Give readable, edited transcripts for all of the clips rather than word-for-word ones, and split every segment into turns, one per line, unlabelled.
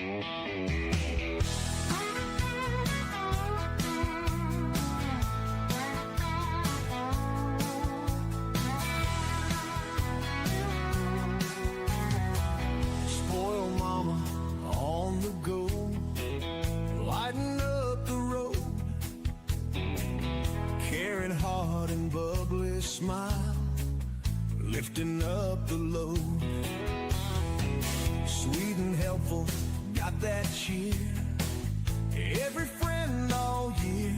Spoil mama on the go, lighten up the road, carrying hard and bubbly smile, lifting up the load. Sweet and helpful, got that cheer, every friend all year.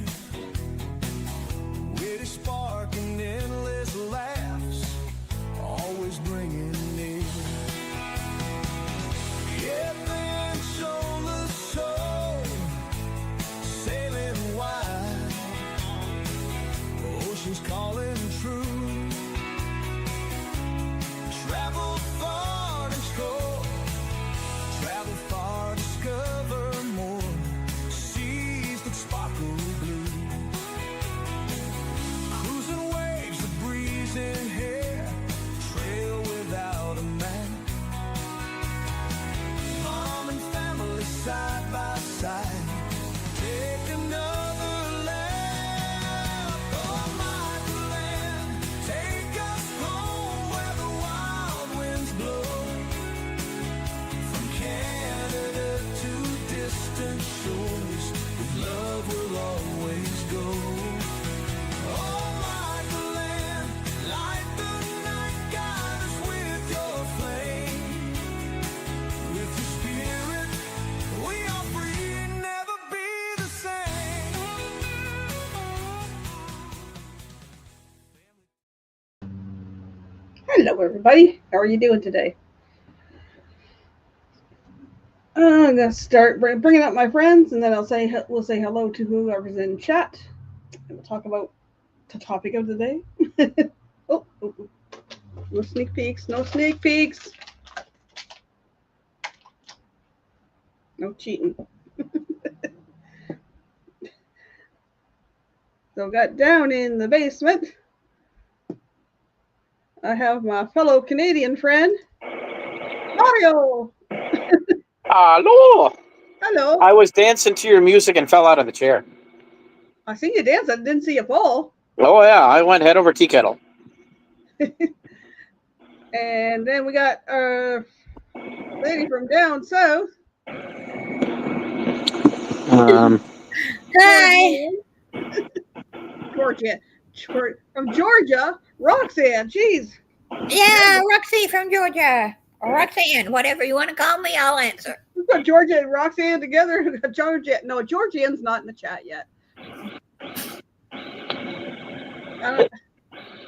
Witty spark and endless laughs, always bringing near. Every soul of soul, sailing wide, oceans calling true. Travel far and explore, travel far, discover more, seas that sparkle blue. Cruising waves, the breeze in hair, trail without a map. Mom and family side by side, take another lap. Oh, my land, take us home where the wild winds blow. From Canada to distant shores, with love we'll always go. Oh, my land, light the night, guide us with your flame. With your spirit, we are free, never be the same.
Hello, everybody. How are you doing today? I'm gonna start bringing up my friends, and then we'll say hello to whoever's in chat, and we'll talk about the topic of the day. Oh, no sneak peeks. No sneak peeks. No cheating. So, got down in the basement. I have my fellow Canadian friend, Mario.
Hello.
Hello.
I was dancing to your music and fell out of the chair.
I seen you dance. I didn't see you fall.
Oh, yeah. I went head over tea kettle.
And then we got a lady from down south.
Hi.
Georgia. From Georgia, Roxanne. Jeez.
Yeah, Roxy from Georgia. Or Roxanne, whatever you want to call me, I'll answer.
We put Georgia and Roxanne together. Georgian's not in the chat yet.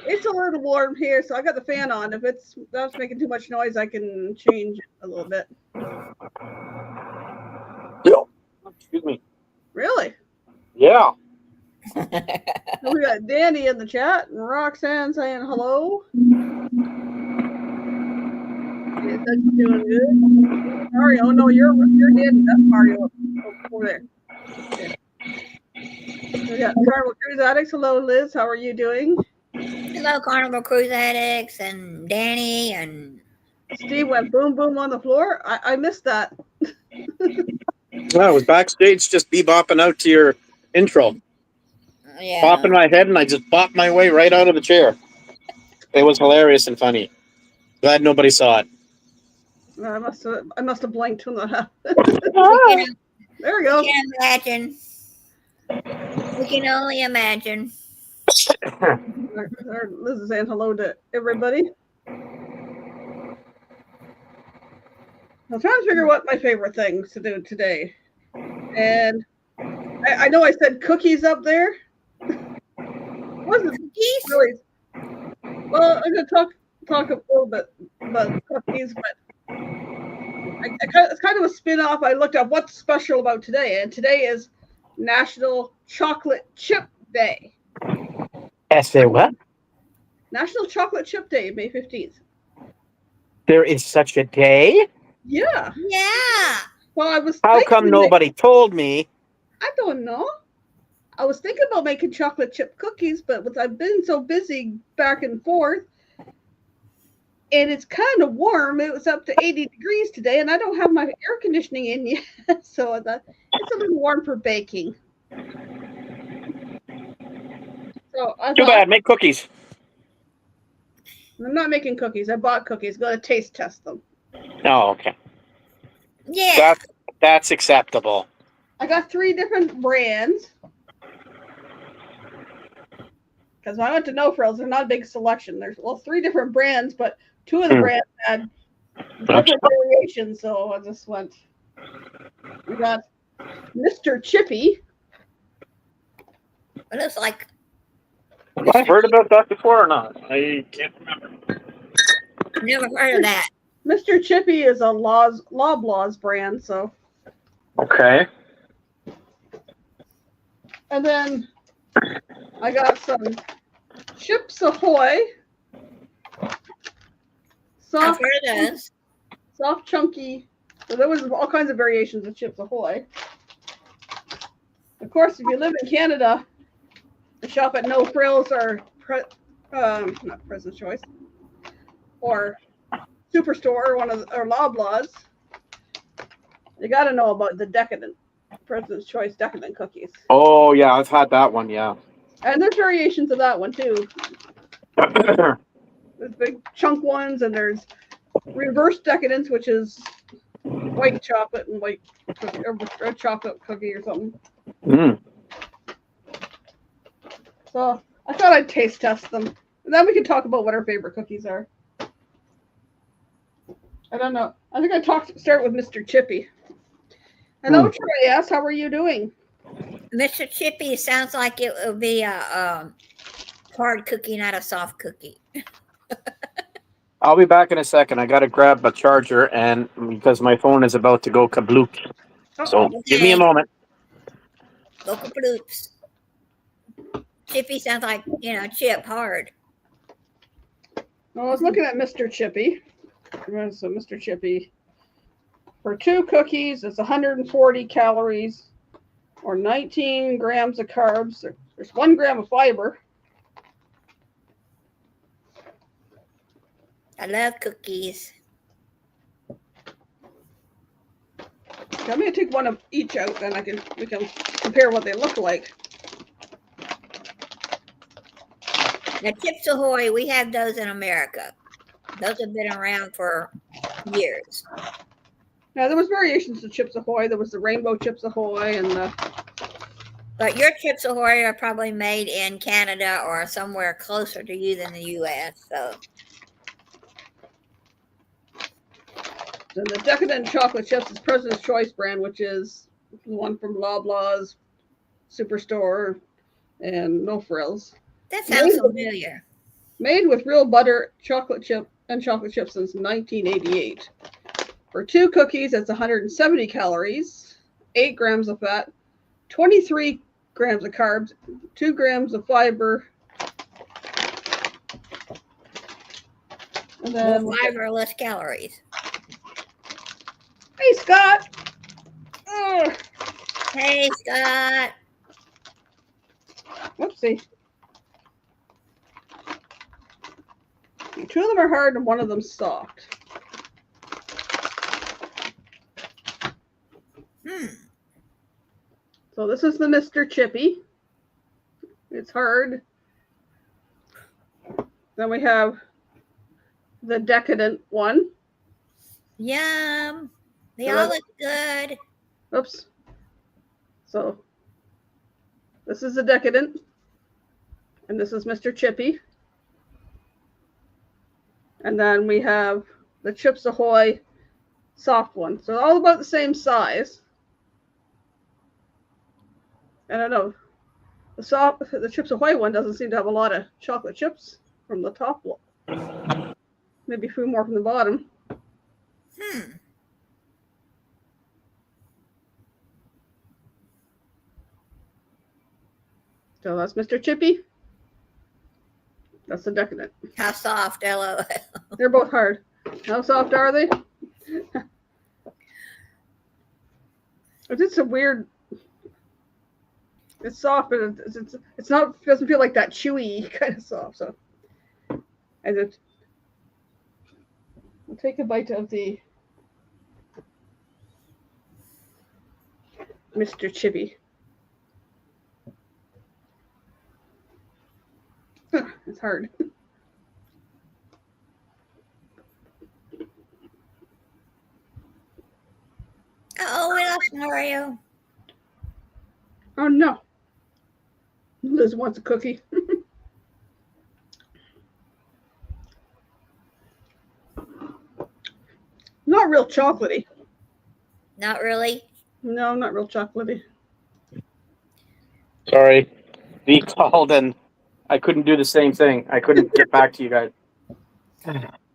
It's a little warm here, so I got the fan on. If that's making too much noise, I can change it a little bit.
Excuse me.
Really?
Yeah.
We got Danny in the chat and Roxanne saying hello. Yes, that's doing good. Mario, no, you're Danny. That's Mario over there. Yeah. We got Carnival Cruise Addicts. Hello, Liz. How are you doing?
Hello, Carnival Cruise Addicts and Danny and
Steve went boom boom on the floor. I missed that.
I was backstage just bebopping out to your intro.
yeah.
Popping my head, and I just bopped my way right out of the chair. It was hilarious and funny. Glad nobody saw it.
I must have blinked when that happened. There we go.
We can imagine. We can only imagine.
Liz is saying hello to everybody. I'm trying to figure what my favorite things to do today. And I know I said cookies up there. Wasn't
Cookies?
really. Well, I'm going to talk a little bit about cookies, but it's kind of a spin-off. I looked up what's special about today, and today is National Chocolate Chip Day.
Say what?
National Chocolate Chip Day, May 15th.
There is such a day?
Yeah.
Yeah.
Well, I was.
How come nobody told me?
I don't know. I was thinking about making chocolate chip cookies, but I've been so busy back and forth, and it's kind of warm. It was up to 80 degrees today, and I don't have my air conditioning in yet, so it's a little warm for baking. So I
Too
thought,
bad. Make cookies.
I'm not making cookies. I bought cookies. Going to taste test them.
Oh, okay.
Yeah.
That's acceptable.
I got 3 different brands. Because when I went to No Frills, there's not a big selection. There's 3 different brands, but 2 of the brands had different variations. So I just went. We got Mr. Chippy.
It looks like
Have I heard about that before or not? I can't remember.
never heard of that.
Mr. Chippy is a Loblaws brand. So.
Okay.
And then I got some Chips Ahoy.
I've
Soft,
heard of those.
soft, chunky. So there was all kinds of variations of Chips Ahoy. Of course, if you live in Canada, and shop at No Frills or not President's Choice or Superstore or Loblaws, you got to know about the Decadent President's Choice Decadent cookies.
Oh yeah, I've had that one. Yeah.
And there's variations of that one too. There's big chunk ones, and there's reverse decadence, which is white chocolate and white cookie, or red chocolate cookie or something.
Mm.
So I thought I'd taste test them, and then we can talk about what our favorite cookies are. I don't know. I think start with Mr. Chippy. Hello, Troy. Yes, how are you doing?
Mr. Chippy sounds like it would be a hard cookie, not a soft cookie.
I'll be back in a second. I gotta grab a charger, and because my phone is about to go kabloop. So give me a moment.
Go kabloops. Chippy sounds like, chip hard.
Well, I was looking at Mr. Chippy. So Mr. Chippy, for 2 cookies, it's 140 calories or 19 grams of carbs. There's 1 gram of fiber.
I love cookies.
I'm going to take one of each out, then we can compare what they look like.
Now, Chips Ahoy, we have those in America. Those have been around for years.
Now, there was variations of Chips Ahoy. There was the Rainbow Chips Ahoy and the...
But your Chips Ahoy are probably made in Canada or somewhere closer to you than the U.S., so...
And the Decadent Chocolate Chips is President's Choice brand, which is the one from Loblaws, Superstore, and No Frills.
That sounds familiar.
Made with real butter, chocolate chip, and chocolate chips since 1988. For 2 cookies, it's 170 calories, 8 grams of fat, 23 grams of carbs, 2 grams of fiber. And then,
More fiber, less calories.
hey, Scott. Ugh.
Hey, Scott.
Whoopsie. 2 of them are hard and 1 of them's soft. So this is the Mr. Chippy. It's hard. Then we have the Decadent one.
Yum. They all look good.
Oops. So this is the Decadent. And this is Mr. Chippy. And then we have the Chips Ahoy soft one. So all about the same size. I don't know. The Chips Ahoy one doesn't seem to have a lot of chocolate chips from the top. Maybe a few more from the bottom. So that's Mr. Chippy. That's the Decadent.
How soft, LOL.
They're both hard. How soft are they? It's a weird. It's soft, but it's not. It doesn't feel like that chewy kind of soft. So, and it. take a bite of the Mr. Chibi. It's hard.
Oh, we lost Mario.
Oh no. Liz wants a cookie. Not real chocolatey.
Not really.
No, not real chocolatey.
Sorry. V called and I couldn't do the same thing. I couldn't get back to you guys.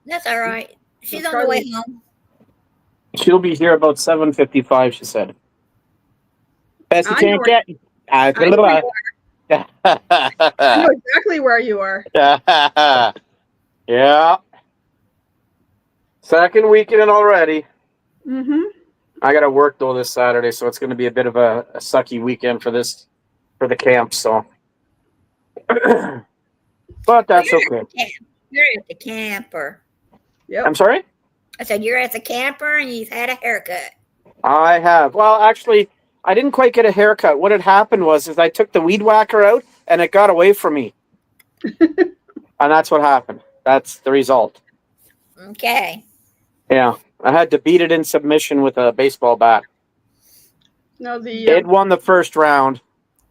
That's all right. She's
Well,
on the way
Charlie-
home.
She'll be here about 7:55, she said. Best you
I
can't
know
get.
I know
Yeah.
exactly where you are.
Yeah. Second weekend already.
Mm-hmm.
I got to work though this Saturday, so it's going to be a bit of a sucky weekend for the camp. So, but that's okay.
You're at the camper.
Yep.
I'm sorry.
I said you're at the camper and you've had a haircut.
I have. Well, actually, I didn't quite get a haircut. What had happened was I took the weed whacker out and it got away from me, and that's what happened. That's the result.
Okay.
Yeah, I had to beat it in submission with a baseball bat.
No, the
It won the first round,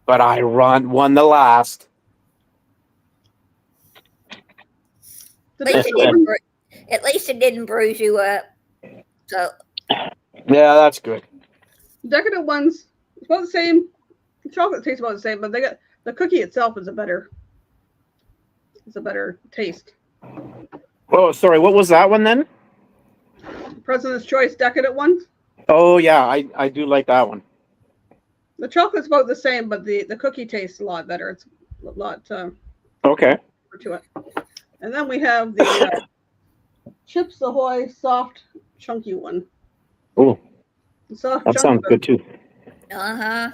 but I won the last.
the
At least it didn't bruise you up. So
Yeah, that's good.
decadent ones, it's about the same. The chocolate tastes about the same, but they got the cookie itself is a better taste.
Oh, sorry. What was that one then?
President's Choice decadent ones.
Oh, yeah, I do like that one.
The chocolate's about the same, but the cookie tastes a lot better. It's a lot
Okay.
more to it. And then we have the Chips Ahoy soft chunky one.
Oh,
The soft
that sounds good too.
uh-huh.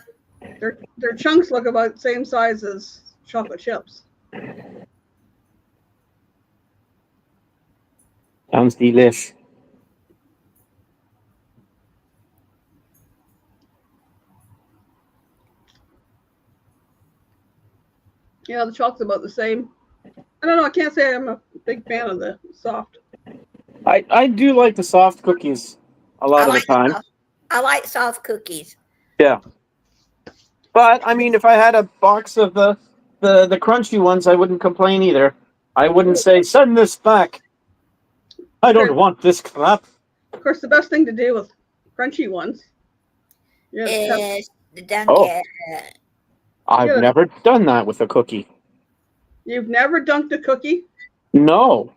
Their chunks look about the same size as chocolate chips.
Sounds delish.
Yeah, the chocolate's about the same. I don't know. I can't say I'm a big fan of the soft.
I do like the soft cookies a lot of the time.
I like soft cookies.
Yeah. But I mean, if I had a box of the crunchy ones, I wouldn't complain either. I wouldn't say send this back. I don't want this crap.
Of course, the best thing to do with crunchy ones. Yeah,
Is the Dunkin'.
Oh. I've
Yeah.
never done that with a cookie.
you've never dunked a cookie?
No,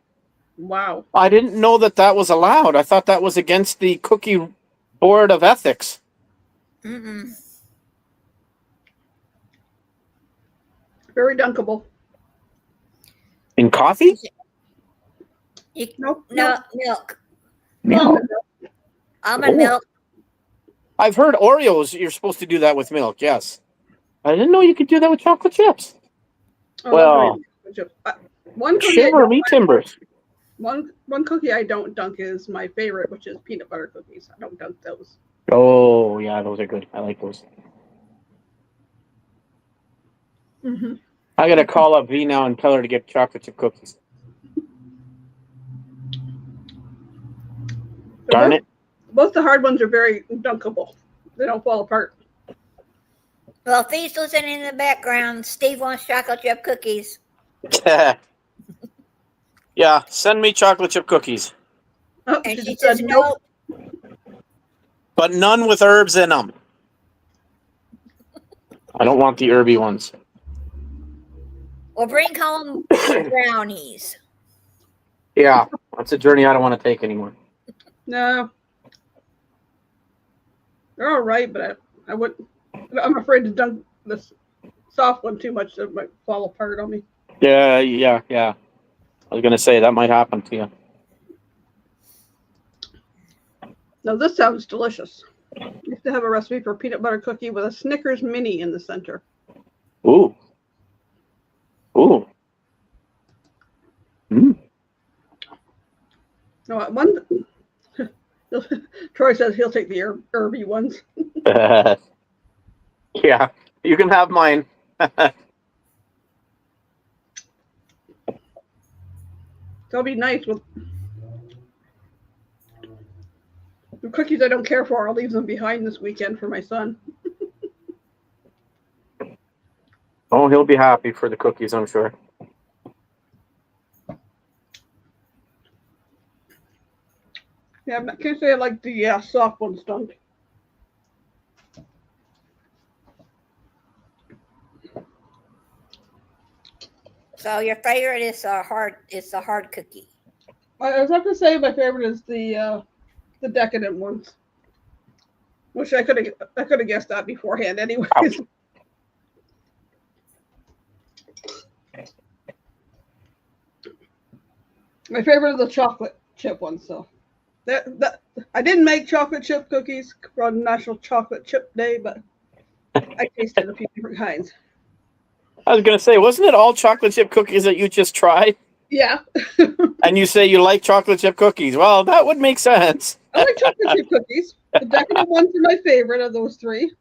Wow.
I didn't know that was allowed. I thought that was against the cookie board of ethics.
Mm-mm.
Very dunkable.
In coffee?
Nope.
No, milk.
No.
Almond
Oh.
milk.
I've heard Oreos, you're supposed to do that with milk, yes. I didn't know you could do that with chocolate chips.
Oh,
Well,
that's right. One cookie, I
Shiver
don't
me
like-
timbers.
one cookie I don't dunk is my favorite, which is peanut butter cookies. I don't dunk those.
Oh, yeah, those are good. I like those.
Mm-hmm.
I got to call up V now and tell her to get chocolate chip cookies. Darn it.
Both the hard ones are very dunkable. They don't fall apart.
Well, if he's listening in the background, Steve wants chocolate chip cookies.
Yeah, send me chocolate chip cookies,
Oh,
And she
just
says
said
no.
but none with herbs in them. I don't want the herby ones.
Well, bring home brownies.
Yeah, that's a journey I don't want to take anymore.
No. They're all right, but I wouldn't. I'm afraid to dunk this soft one too much. It might fall apart on me.
Yeah. I was going to say that might happen to you.
Now, this sounds delicious. You have to have a recipe for peanut butter cookie with a Snickers mini in the center.
Ooh. Mm.
No, one. Troy says he'll take the herby ones.
Yeah, you can have mine.
That'll be nice with the cookies I don't care for. I'll leave them behind this weekend for my son.
Oh, he'll be happy for the cookies, I'm sure.
Yeah, I can't say I like the soft ones done.
So your favorite is a hard. It's a hard cookie.
I was have to say my favorite is the decadent ones, which I could have guessed that beforehand, anyways.
Ouch.
My favorite are the chocolate chip ones. So that I didn't make chocolate chip cookies on National Chocolate Chip Day, but I tasted a few different kinds.
I was gonna say, wasn't it all chocolate chip cookies that you just tried?
Yeah,
And you say you like chocolate chip cookies? Well, that would make sense.
I like chocolate chip cookies. The decadent ones are my favorite of those three.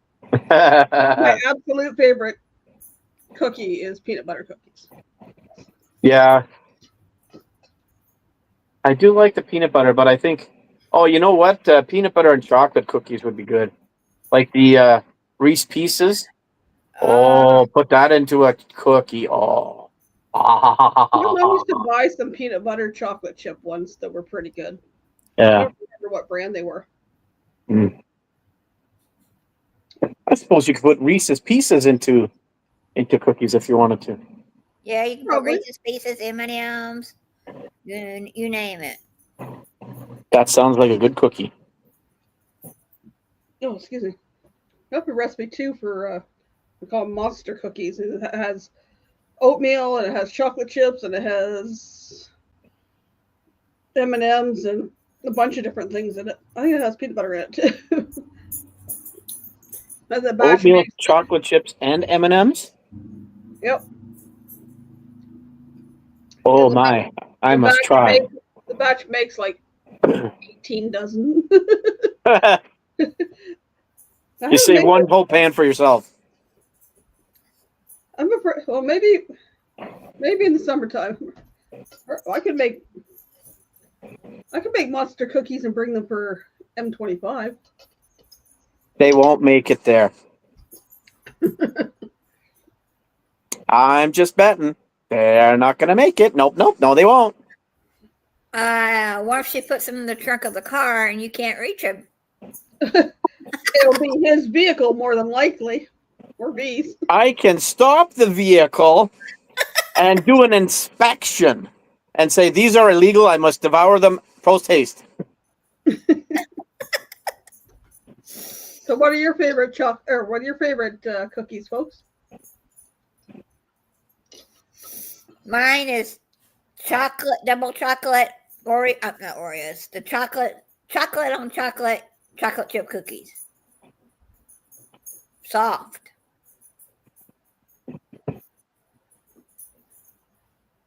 My absolute favorite cookie is peanut butter cookies.
Yeah, I do like the peanut butter, but I think, oh, you know what? Peanut butter and chocolate cookies would be good. Like the Reese Pieces. Oh, put that into a cookie. Oh.
I used to buy some peanut butter chocolate chip ones that were pretty good. I
Yeah.
don't remember what brand they were.
I suppose you could put Reese's Pieces into cookies if you wanted to.
Yeah, you can put
Probably.
Reese's Pieces, M&Ms, you name it.
That sounds like a good cookie.
Oh, excuse me. I have a recipe too for we call them monster cookies. It has oatmeal and it has chocolate chips and it has M&Ms and a bunch of different things in it. I think it has peanut butter in it too. That's a batch
Oatmeal,
mix.
chocolate chips, and M&Ms?
Yep.
Oh
The
my, I
the
must
batch
try.
the batch makes like 18 dozen.
You save one whole pan for yourself.
Well, maybe in the summertime. I could make monster cookies and bring them for M25.
They won't make it there. I'm just betting. They're not going to make it. Nope, no, they won't.
What if she puts them in the trunk of the car and you can't reach them?
It'll be his vehicle more than likely, or V's.
I can stop the vehicle and do an inspection and say, these are illegal. I must devour them post haste.
So, what are your favorite cookies, folks?
Mine is chocolate, double chocolate, not Oreos. The chocolate on chocolate chip cookies. Soft.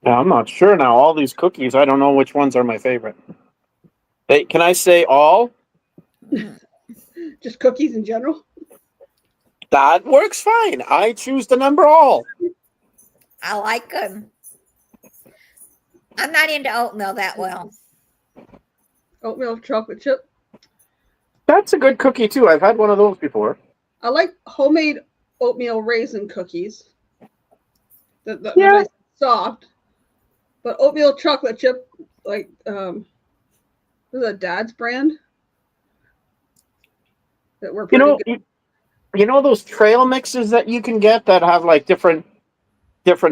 Now, I'm not sure now. All these cookies, I don't know which ones are my favorite. Can I say all?
Just cookies in general?
That works fine. I choose the number all.
I like them. I'm not into oatmeal that well.
Oatmeal chocolate chip.
That's a good cookie, too. I've had one of those before.
I like homemade oatmeal raisin cookies. They're
Yeah.
nice and soft. But oatmeal chocolate chip, like, is it Dad's brand? That were
You
pretty
know,
good.
you know those trail mixes that you can get that have like different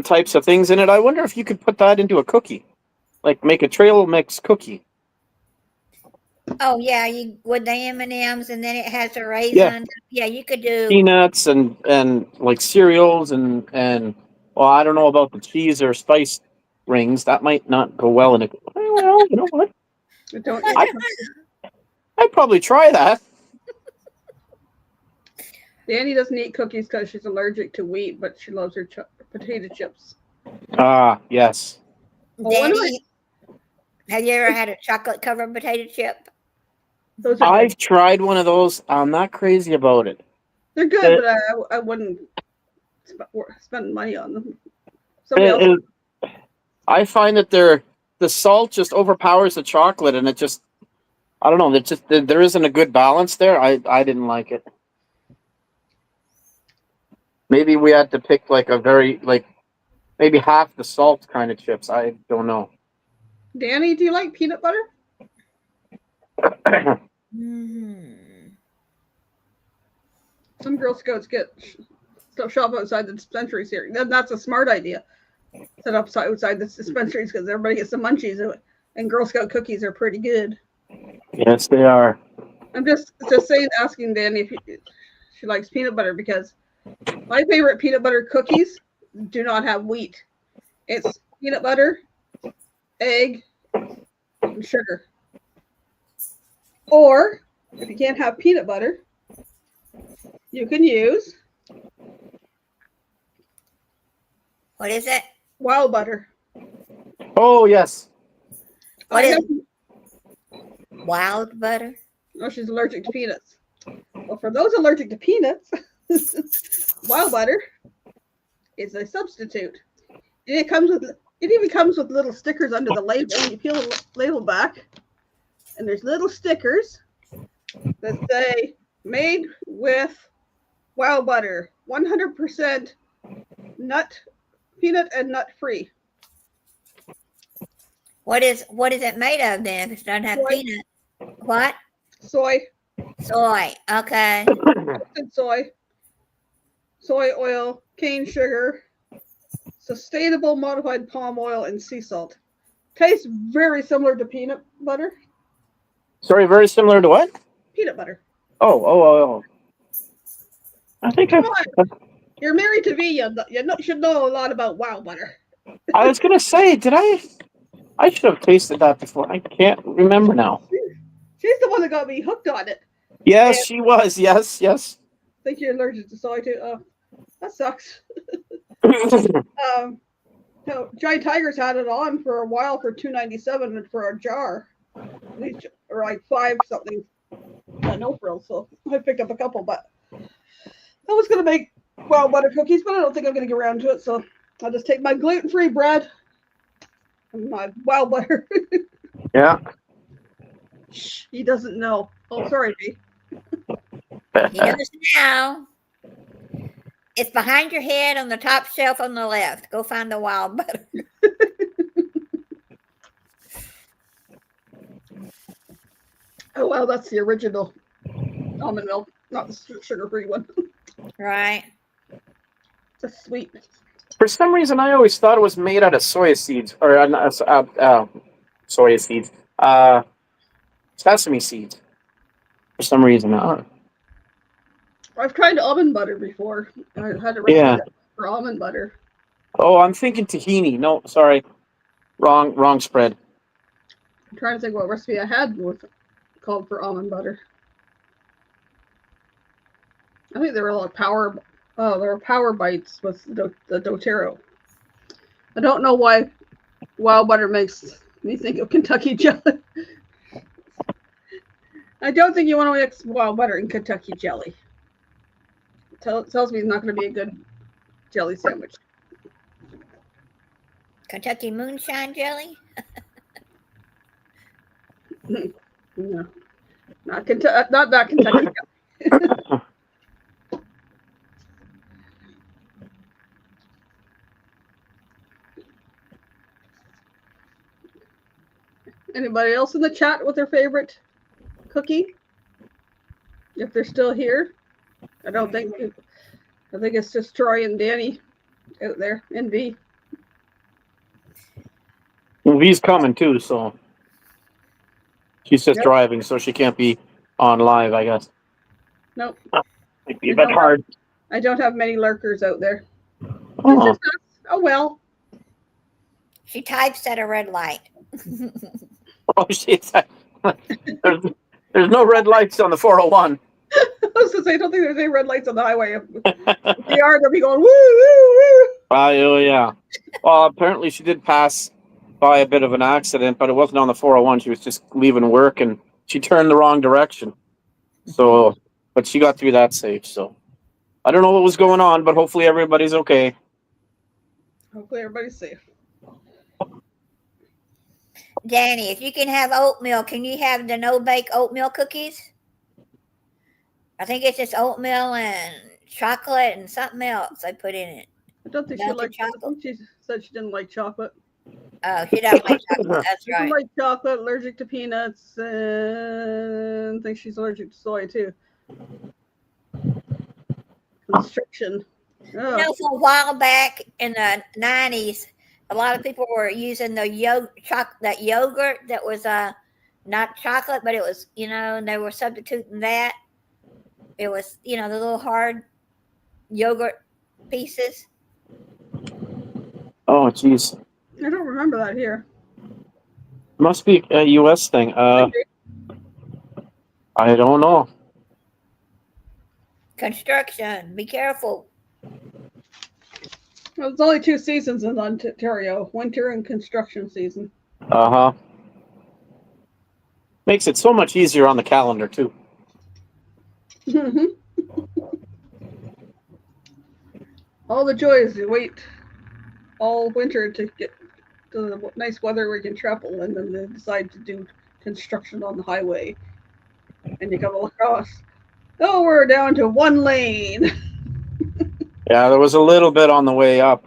types of things in it? I wonder if you could put that into a cookie. Like make a trail mix cookie.
Oh yeah, you with the M&Ms and then it has a raisin. Yeah, you could do.
Peanuts and like cereals and well, I don't know about the cheese or spice rings. That might not go well in it. Well, you know what?
I don't.
I'd probably try that.
Danny doesn't eat cookies because she's allergic to wheat, but she loves her potato chips.
Ah, yes.
Oh, one of my-
Danny, Have you ever had a chocolate covered potato chip?
Those are
I've
good.
tried one of those. I'm not crazy about it.
They're
It-
good, but I wouldn't spend money on them. Somebody else.
I find that the salt just overpowers the chocolate, and it just I don't know. There isn't a good balance there. I didn't like it. Maybe we had to pick like a very like maybe half the salt kind of chips. I don't know.
Danny, do you like peanut butter?
Mm.
Some Girl Scouts shop outside the dispensaries here. That's a smart idea. Set up outside the dispensaries because everybody gets the munchies, and Girl Scout cookies are pretty good.
Yes, they are.
I'm just saying, asking Danny if she likes peanut butter because my favorite peanut butter cookies do not have wheat. It's peanut butter, egg, and sugar. Or if you can't have peanut butter, you can use
What is it?
wild butter.
Oh yes.
What
I
is
have-
wild butter?
Oh, she's allergic to peanuts. Well, for those allergic to peanuts, wild butter is a substitute. And it even comes with little stickers under the label. You peel the label back, and there's little stickers that say made with wild butter, 100% peanut and nut free.
What is it made of then? If it doesn't have
Soy.
peanut, what?
Soy,
Soy. Okay.
roasted soy oil, cane sugar, sustainable modified palm oil, and sea salt. Tastes very similar to peanut butter.
Sorry, very similar to what?
Peanut butter.
Oh. I think
Come on. You're married to V. You should know a lot about wild butter.
I was gonna say, did I should have tasted that before. I can't remember now.
She's the one that got me hooked on it.
Yes, she was. Yes.
I think you're allergic to soy too. Oh, that sucks. Giant Tigers had it on for a while for $2.97 for a jar, or like five something. No frills, so I picked up a couple. But I was gonna make wild butter cookies, but I don't think I'm gonna get around to it. So I'll just take my gluten-free bread and my wild butter.
Yeah.
Shh, he doesn't know. Oh, sorry, V.
He knows now. It's behind your head on the top shelf on the left. Go find the wild butter.
Oh well, that's the original almond milk, not the sugar-free one.
Right.
It's sweet.
For some reason, I always thought it was made out of soya seeds or soya seeds, sesame seeds. For some reason,
I've tried almond butter before. I had a
Yeah.
recipe for almond butter.
Oh, I'm thinking tahini. No, sorry, wrong spread.
I'm trying to think what recipe I had with called for almond butter. I think they were like there were power bites with the doTERRA. I don't know why wild butter makes me think of Kentucky jelly. I don't think you want to mix wild butter and Kentucky jelly. Tells me it's not going to be a good jelly sandwich.
Kentucky moonshine jelly?
No, not that Kentucky jelly. Anybody else in the chat with their favorite cookie? If they're still here, I think it's just Troy and Danny out there and V.
Well, V's coming too, so she's just driving, so she can't be on live, I guess.
Nope.
Might be a bit hard.
I don't have many lurkers out there.
Oh.
It's just us. Oh well.
She types at a red light.
Oh, shit. There's no red lights on the 401.
I was gonna say, I don't think there's any red lights on the highway. If they are, they'll be going woo woo woo.
Oh, yeah. Well, apparently she did pass by a bit of an accident, but it wasn't on the 401. She was just leaving work and she turned the wrong direction. So, but she got through that safe. So, I don't know what was going on, but hopefully everybody's okay.
Hopefully everybody's safe.
Danny, if you can have oatmeal, can you have the no-bake oatmeal cookies? I think it's just oatmeal and chocolate and something else I put in it.
I don't think she
Melted
liked
chocolate?
chocolate. She said she didn't like chocolate.
Oh, she doesn't like chocolate. That's
She doesn't
right.
like chocolate, allergic to peanuts, and I think she's allergic to soy too. Constriction.
You
Oh,
know, for a while back in the 90s, a lot of people were using the that yogurt that was not chocolate, but it was, and they were substituting that. It was, the little hard yogurt pieces.
Oh, jeez.
I don't remember that here.
Must be a U.S. thing. I don't know.
Construction. Be careful.
Well, there's only 2 seasons in Ontario: winter and construction season.
Uh-huh. Makes it so much easier on the calendar, too.
All the joys you wait all winter to get to the nice weather where you can travel, and then they decide to do construction on the highway, and you come across, oh, we're down to 1 lane.
Yeah, there was a little bit on the way up,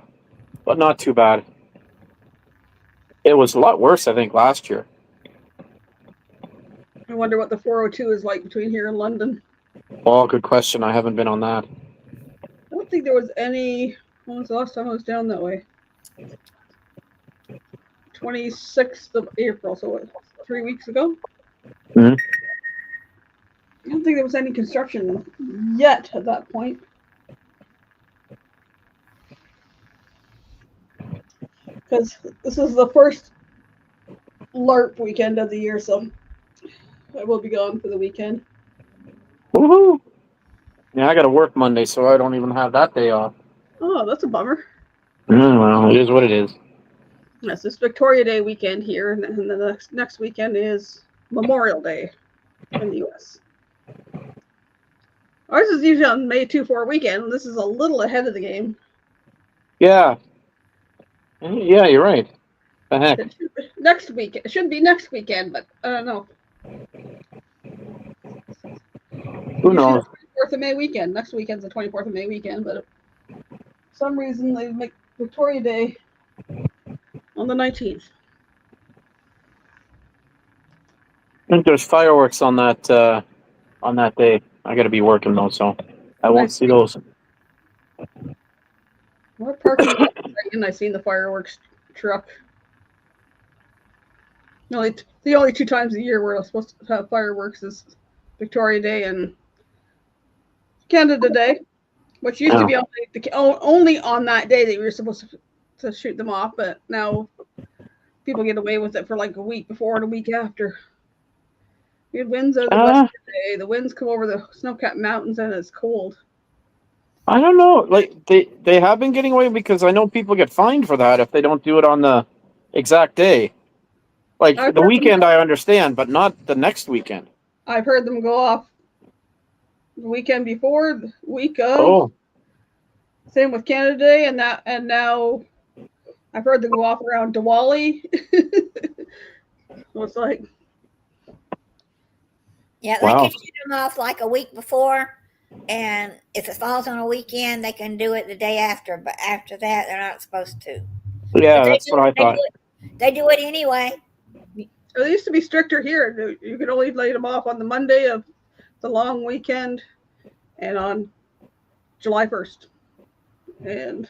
but not too bad. It was a lot worse, I think, last year.
I wonder what the 402 is like between here and London.
Oh, good question. I haven't been on that.
I don't think there was any. When was the last time I was down that way? 26th of April, so what, 3 weeks ago?
Mhm.
I don't think there was any construction yet at that point. Because this is the first LARP weekend of the year, so I will be gone for the weekend.
Woohoo! Yeah, I got to work Monday, so I don't even have that day off.
Oh, that's a bummer.
Well, it is what it is.
Yes, it's Victoria Day weekend here, and then the next weekend is Memorial Day in the U.S. Ours is usually on May 2-4 weekend. This is a little ahead of the game.
Yeah. Yeah, you're right. The heck?
Next week. It should be next weekend, but I don't know.
Who knows?
24th of May weekend. Next weekend's the 24th of May weekend, but for some reason they make Victoria Day on the 19th.
I think there's fireworks on that day. I got to be working though, so I won't see those.
What parking lot and I seen the fireworks truck. The only 2 times a year we're supposed to have fireworks is Victoria Day and Canada Day, which used to be only on that day that we were supposed to shoot them off, but now people get away with it for like a week before and a week after. We had winds out of the west today. The winds come over the snow-capped mountains and it's cold.
I don't know. Like they have been getting away because I know people get fined for that if they don't do it on the exact day. Like the weekend, I understand, but not the next weekend.
I've heard them go off the weekend before, the week of.
Oh.
Same with Canada Day, and now I've heard them go off around Diwali. So it's like,
yeah, they can shoot them off like a week before, and if it falls on a weekend, they can do it the day after. But after that, they're not supposed to.
Yeah, that's what I thought.
They do it anyway.
It used to be stricter here. You could only light them off on the Monday of the long weekend and on July 1st. And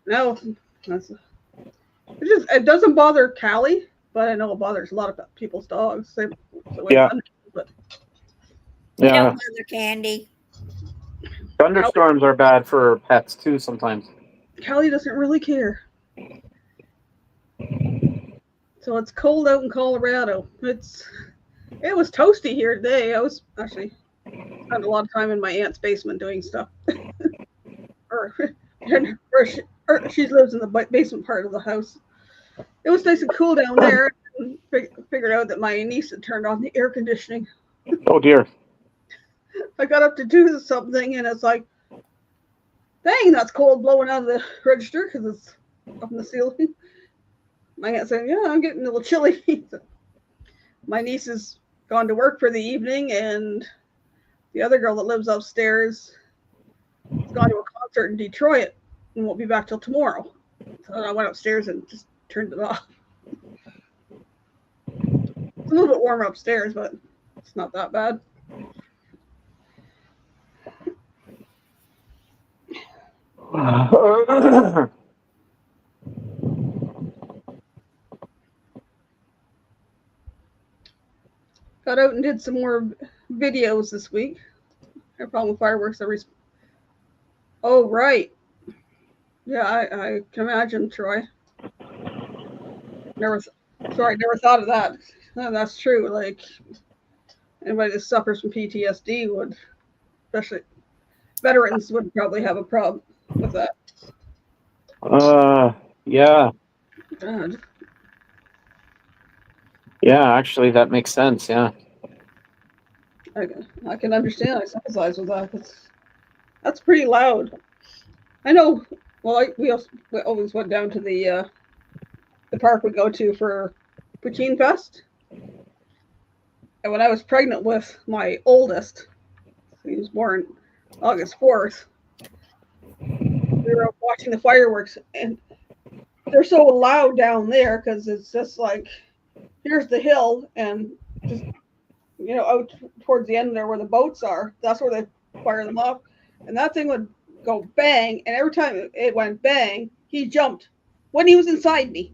now it doesn't bother Callie, but I know it bothers a lot of people's dogs.
Yeah.
But
you don't bother Candy.
Thunderstorms are bad for pets too sometimes.
Callie doesn't really care. So it's cold out in Colorado. It was toasty here today. I was actually spent a lot of time in my aunt's basement doing stuff. She lives in the basement part of the house. it was nice and cool down there. And figured out that my niece had turned on the air conditioning.
Oh dear.
I got up to do something, and it's like, dang, that's cold blowing out of the register because it's up in the ceiling. My aunt said, yeah, I'm getting a little chilly. My niece has gone to work for the evening, and the other girl that lives upstairs has gone to a concert in Detroit and won't be back till tomorrow. So I went upstairs and just turned it off. It's a little bit warmer upstairs, but it's not that bad. Got out and did some more videos this week. No problem with fireworks. Oh, right. Yeah, I can imagine, Troy. Never thought of that. No, that's true. Like, anybody that suffers from PTSD would, especially veterans, would probably have a problem with that.
Yeah.
God.
Yeah, actually, that makes sense. Yeah.
I can understand. I sympathize with that. That's pretty loud. I know. Well, we always went down to the park we go to for Poutine Fest. And when I was pregnant with my oldest, he was born August 4th, we were watching the fireworks, and they're so loud down there because it's just like, here's the hill, and just, out towards the end there where the boats are, that's where they fire them off. And that thing would go bang, and every time it went bang, he jumped when he was inside me.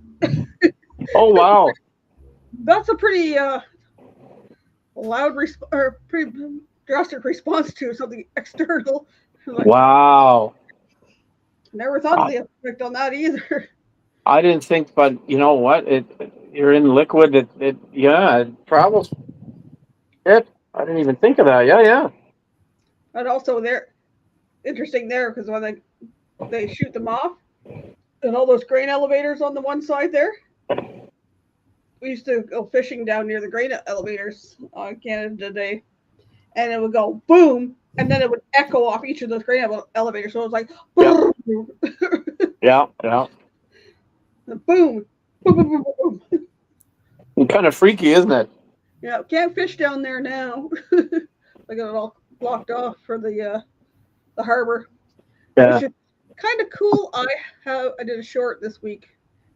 Oh, wow.
That's a pretty loud or pretty drastic response to something external. Like,
Wow.
never thought of the effect on that either.
I didn't think, but you know what? You're in liquid. It travels. I didn't even think of that. Yeah.
And also interesting there because when they shoot them off, and all those grain elevators on the one side there. We used to go fishing down near the grain elevators on Canada Day, and it would go boom, and then it would echo off each of those grain elevators. So it was like boom,
Yeah.
boom, boom, boom, boom, boom.
Kind of freaky, isn't it?
Yeah, can't fish down there now. I got it all blocked off for the harbor.
Yeah.
Which is kind of cool. I did a short this week,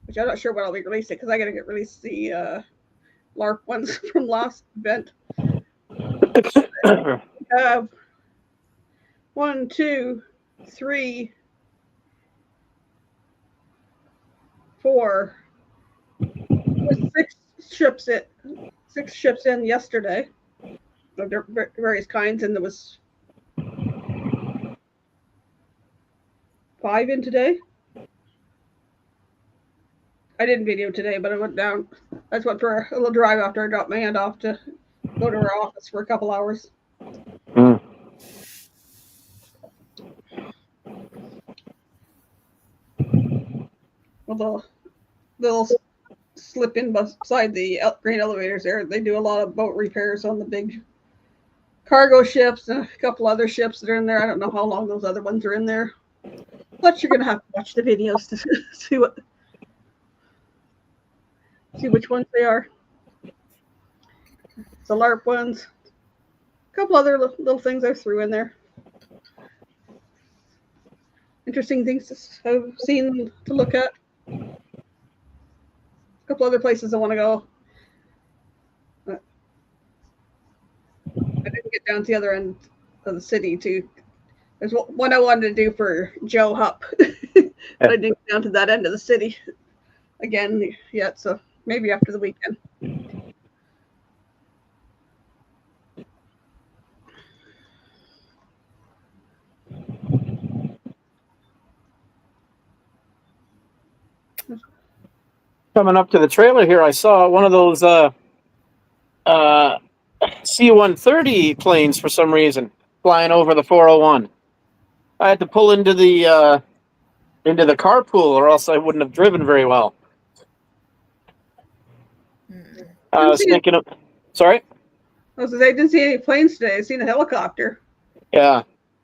which I'm not sure when I'll be releasing because I got to get released the LARP ones from last event. Have 1, 2, 3, 4, 6 ships in yesterday of various kinds, and there was 5 in today. I didn't video today, but I went down. I just went for a little drive after I dropped my hand off to go to her office for a couple hours.
Mm.
Well, they'll slip in beside the grain elevators there. They do a lot of boat repairs on the big cargo ships and a couple other ships that are in there. I don't know how long those other ones are in there, but you're gonna have to watch the videos to see which ones they are. The LARP ones, a couple other little things I threw in there. Interesting things I've seen to look at. A couple other places I want to go. I didn't get down to the other end of the city too. There's one I wanted to do for Joe Hupp, but I didn't get down to that end of the city again yet. So maybe after the weekend.
Coming up to the trailer here, I saw one of those C-130 planes for some reason flying over the 401. I had to pull into the carpool, or else I wouldn't have driven very well. I was thinking of. Sorry.
I was gonna say, I didn't see any planes today. I seen a helicopter.
Yeah,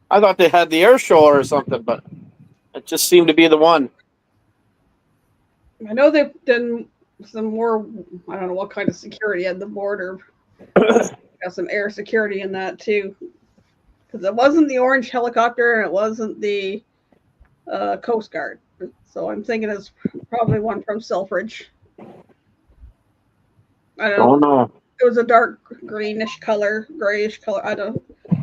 I thought they had the air show or something, but it just seemed to be the one.
I know they've done some more. I don't know what kind of security at the border. Got some air security in that too, because it wasn't the orange helicopter and it wasn't the Coast Guard. So I'm thinking it's probably one from Selfridge. I don't
Oh
know.
no!
It was a dark greenish color, grayish color. I don't. It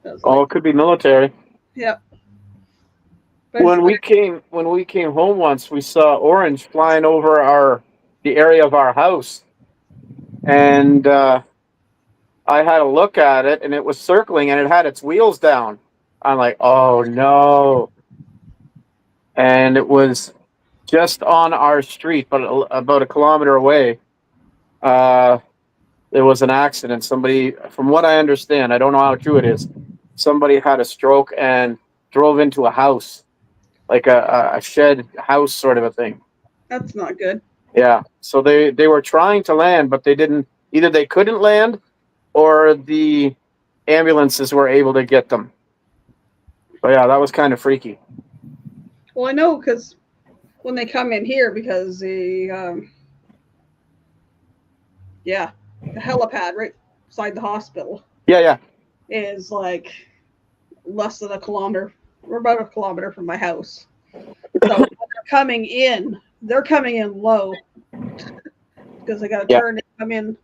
was
Oh,
like,
it could be military.
yep. But
When we came home once, we saw orange flying over the area of our house, and I had a look at it, and it was circling, and it had its wheels down. I'm like, oh no! And it was just on our street, but about a kilometer away. There was an accident. Somebody, from what I understand, I don't know how true it is. Somebody had a stroke and drove into a house, like a shed house sort of a thing.
that's not good.
Yeah. So they were trying to land, but they didn't. Either they couldn't land, or the ambulances were able to get them. But yeah, that was kind of freaky.
Well, I know because when they come in here, because the helipad right beside the hospital
Yeah, yeah,
is like less than a kilometer. We're about a kilometer from my house. So when they're coming in low because they got to
Yeah.
turn and come in.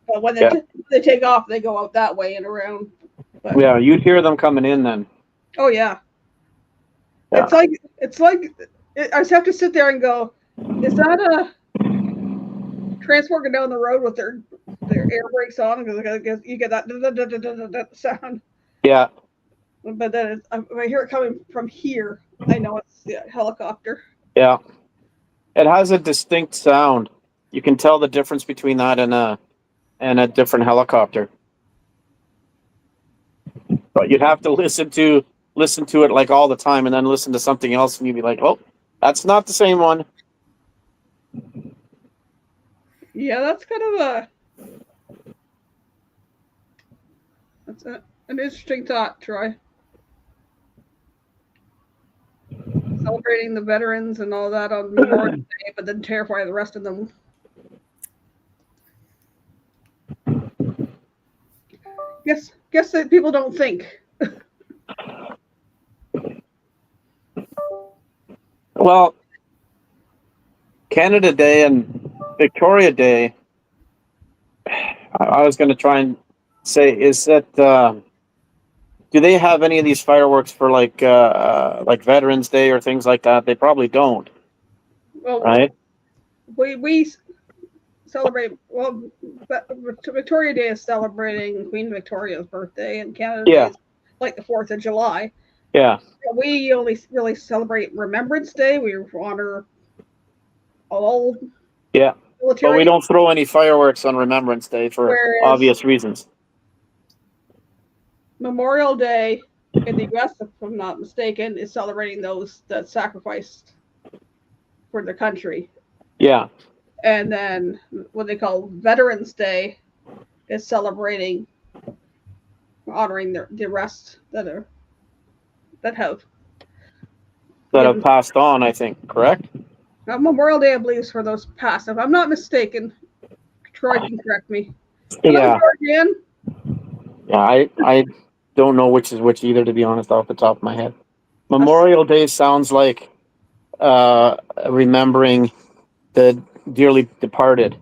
But when
Yeah.
they take off, they go out that way and around. But,
yeah. You'd hear them coming in then.
oh yeah.
Yeah.
It's like I just have to sit there and go, is that a transport going down the road with their air brakes on? Because you get that sound.
Yeah.
But then when I hear it coming from here, I know it's the helicopter.
Yeah. It has a distinct sound. You can tell the difference between that and a different helicopter. But you'd have to listen to it like all the time, and then listen to something else, and you'd be like, "Oh, that's not the same one."
Yeah, that's kind of an interesting thought, Troy. Celebrating the veterans and all that on Memorial Day, but then terrify the rest of them. Guess that people don't think.
Well, Canada Day and Victoria Day. I was going to try and say, is that do they have any of these fireworks for like Veterans Day or things like that? They probably don't,
Well,
right?
we celebrate. Well, Victoria Day is celebrating Queen Victoria's birthday, and Canada Day
Yeah.
is like the 4th of July.
Yeah,
We only really celebrate Remembrance Day. We honor all
yeah.
military.
But we don't throw any fireworks on Remembrance Day for
Whereas-
obvious reasons.
Memorial Day in the U.S., if I'm not mistaken, is celebrating those that sacrificed for the country.
Yeah,
And then what they call Veterans Day is celebrating, honoring the rest that have.
that have passed on, I think, correct?
Now, Memorial Day, I believe, is for those past. If I'm not mistaken, Troy can correct me.
Yeah.
Georgian?
Yeah, I don't know which is which either, to be honest, off the top of my head. Memorial Day sounds like remembering the dearly departed.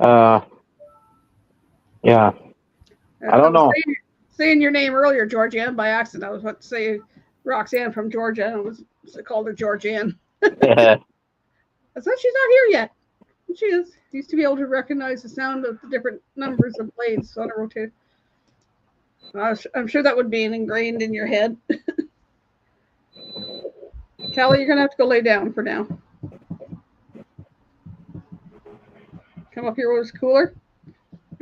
Yeah, I don't know.
Saying your name earlier, Georgianne, by accident. I was about to say Roxanne from Georgia, and I called her Georgianne. I thought she's not here yet. She is. Used to be able to recognize the sound of the different numbers of blades on a rotator. I'm sure that would be ingrained in your head. Callie, you're going to have to go lay down for now. Come up here where it's cooler.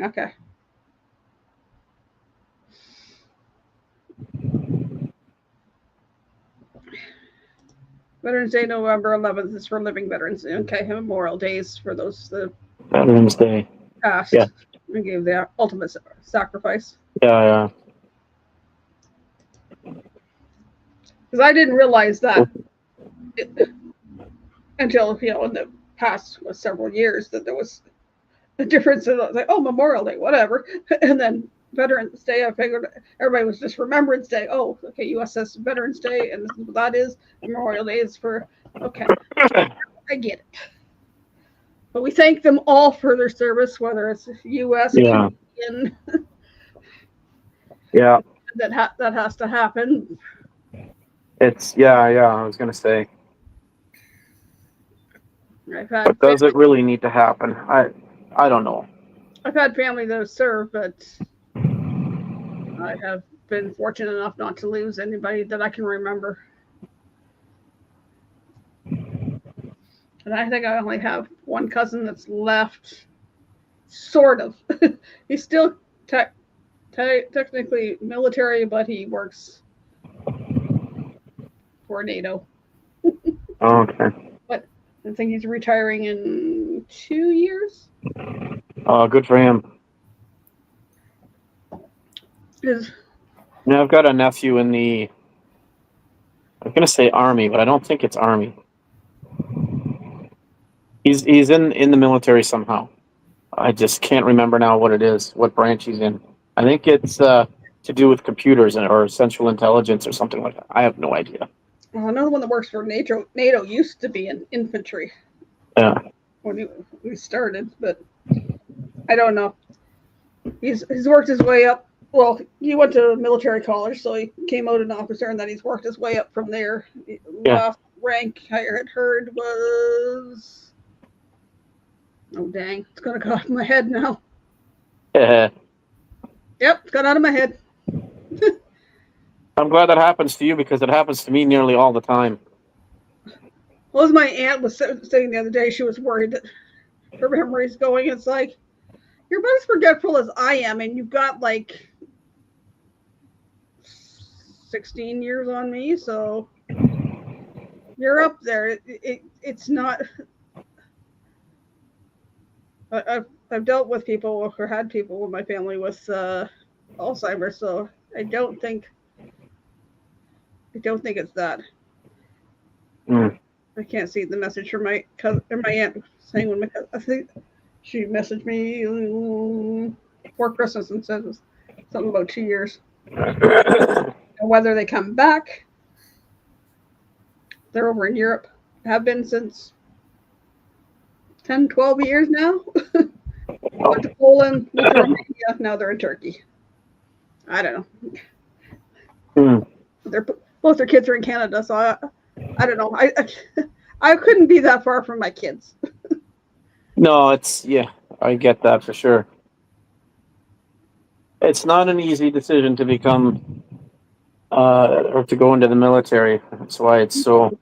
Okay. Veterans Day, November 11th is for living veterans. Okay, Memorial Days for those that
Veterans Day.
passed
Yeah.
and gave their ultimate sacrifice.
Yeah,
Because I didn't realize that until in the past several years that there was a difference. And I was like, oh, Memorial Day, whatever, and then Veterans Day. I figured everybody was just Remembrance Day. Oh, okay, USS Veterans Day, and this is what that is. Memorial Day is for okay. I get it. But we thank them all for their service, whether it's U.S.
Yeah.
Canadian.
yeah.
That has to happen.
It's I was gonna say, but does it really need to happen? I don't know.
I've had family that have served, but I have been fortunate enough not to lose anybody that I can remember. And I think I only have one cousin that's left, sort of. He's still technically military, but he works for NATO.
Okay.
But I think he's retiring in 2 years.
Oh, good for him. I've got a nephew in the, I'm going to say Army, but I don't think it's Army. He's in the military somehow. I just can't remember now what it is, what branch he's in. I think it's to do with computers or central intelligence or something like that. I have no idea.
Well, another one that works for NATO used to be in infantry.
Yeah.
When we started, but I don't know. He's worked his way up. Well, he went to military college, so he came out an officer, and then he's worked his way up from there. Last rank I had heard was, oh dang, it's gonna go out of my head now. Yep, it's gone out of my head.
I'm glad that happens to you because it happens to me nearly all the time.
Well, as my aunt was saying the other day, she was worried that her memory's going. It's like, you're about as forgetful as I am, and you've got like 16 years on me, so you're up there. It's not. I've dealt with people or had people in my family with Alzheimer's, so I don't think it's that. I can't see the message from my cousin or my aunt saying when I think she messaged me before Christmas and said it was something about 2 years. And whether they come back, they're over in Europe, have been since 10, 12 years now. Went to Poland, went to Romania, now they're in Turkey. I don't know. Both their kids are in Canada, so I don't know. I couldn't be that far from my kids.
No, I get that for sure. It's not an easy decision to become or to go into the military. That's why it's so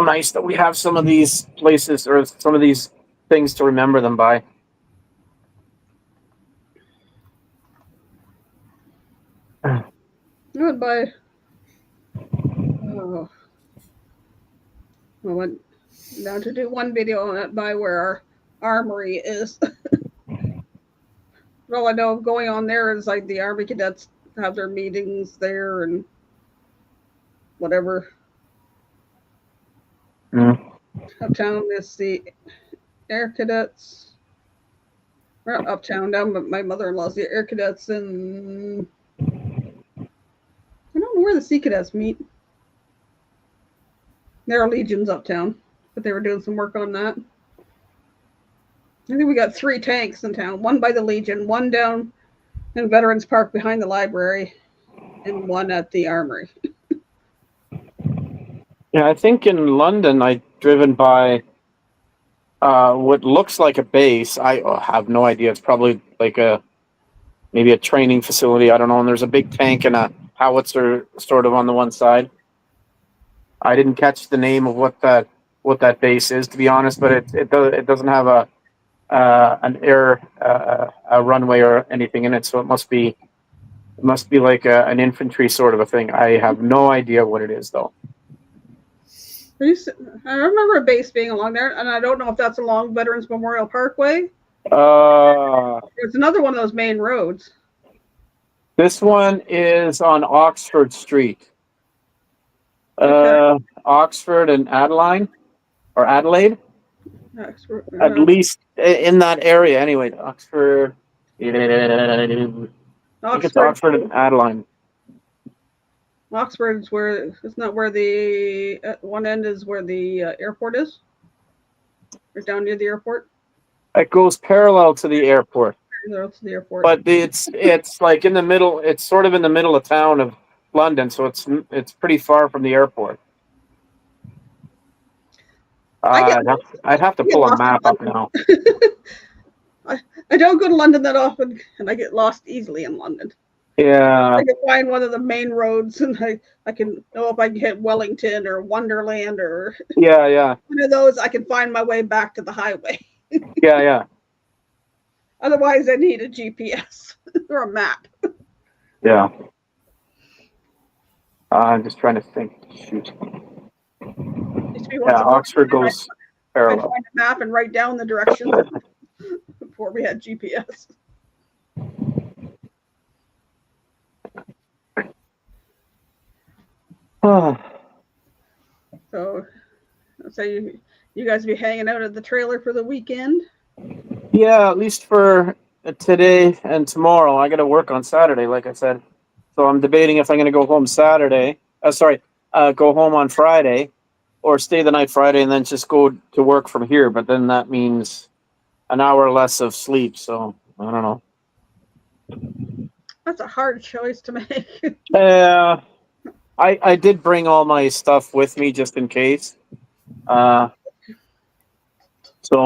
nice that we have some of these places or some of these things to remember them by.
I went by. Oh, I went down to do one video on it by where our armory is. All I know of going on there is like the Army cadets have their meetings there and whatever. Uptown is the Air Cadets. We're not uptown, down, but my mother-in-law's the Air Cadets, and I don't know where the Sea Cadets meet. There are Legions uptown, but they were doing some work on that. I think we got 3 tanks in town, one by the Legion, one down in Veterans Park behind the library, and one at the Armory.
Yeah, I think in London I've driven by what looks like a base. I have no idea. It's probably like maybe a training facility. I don't know. And there's a big tank and a howitzer sort of on the one side. I didn't catch the name of what that base is, to be honest, but it doesn't have an air a runway or anything in it, so it must be like an infantry sort of a thing. I have no idea what it is though.
I remember a base being along there, and I don't know if that's along Veterans Memorial Parkway. It's another one of those main roads.
This one is on Oxford Street.
Okay.
Oxford and Adeline or Adelaide, at least in that area. Anyway, Oxford. I think it's Oxford and Adeline.
Oxford's where it's not where the one end is where the airport is, or down near the airport.
It goes parallel to the airport,
To the airport.
but it's like in the middle. It's sort of in the middle of town of London, so it's pretty far from the airport. I'd have to pull a map up now.
I don't go to London that often, and I get lost easily in London.
Yeah.
I can find one of the main roads, and I can know if I can hit Wellington or Wonderland or
Yeah.
one of those. I can find my way back to the highway.
Yeah.
Otherwise, I need a GPS or a map.
Yeah. I'm just trying to think. Shoot. Yeah, Oxford goes
I'd
parallel.
find a map and write down the directions before we had GPS. So you guys be hanging out at the trailer for the weekend?
Yeah, at least for today and tomorrow. I got to work on Saturday, like I said. So I'm debating if I'm going to go home Saturday. Go home on Friday, or stay the night Friday and then just go to work from here. But then that means an hour less of sleep. So I don't know.
That's a hard choice to make.
Yeah. I did bring all my stuff with me just in case. So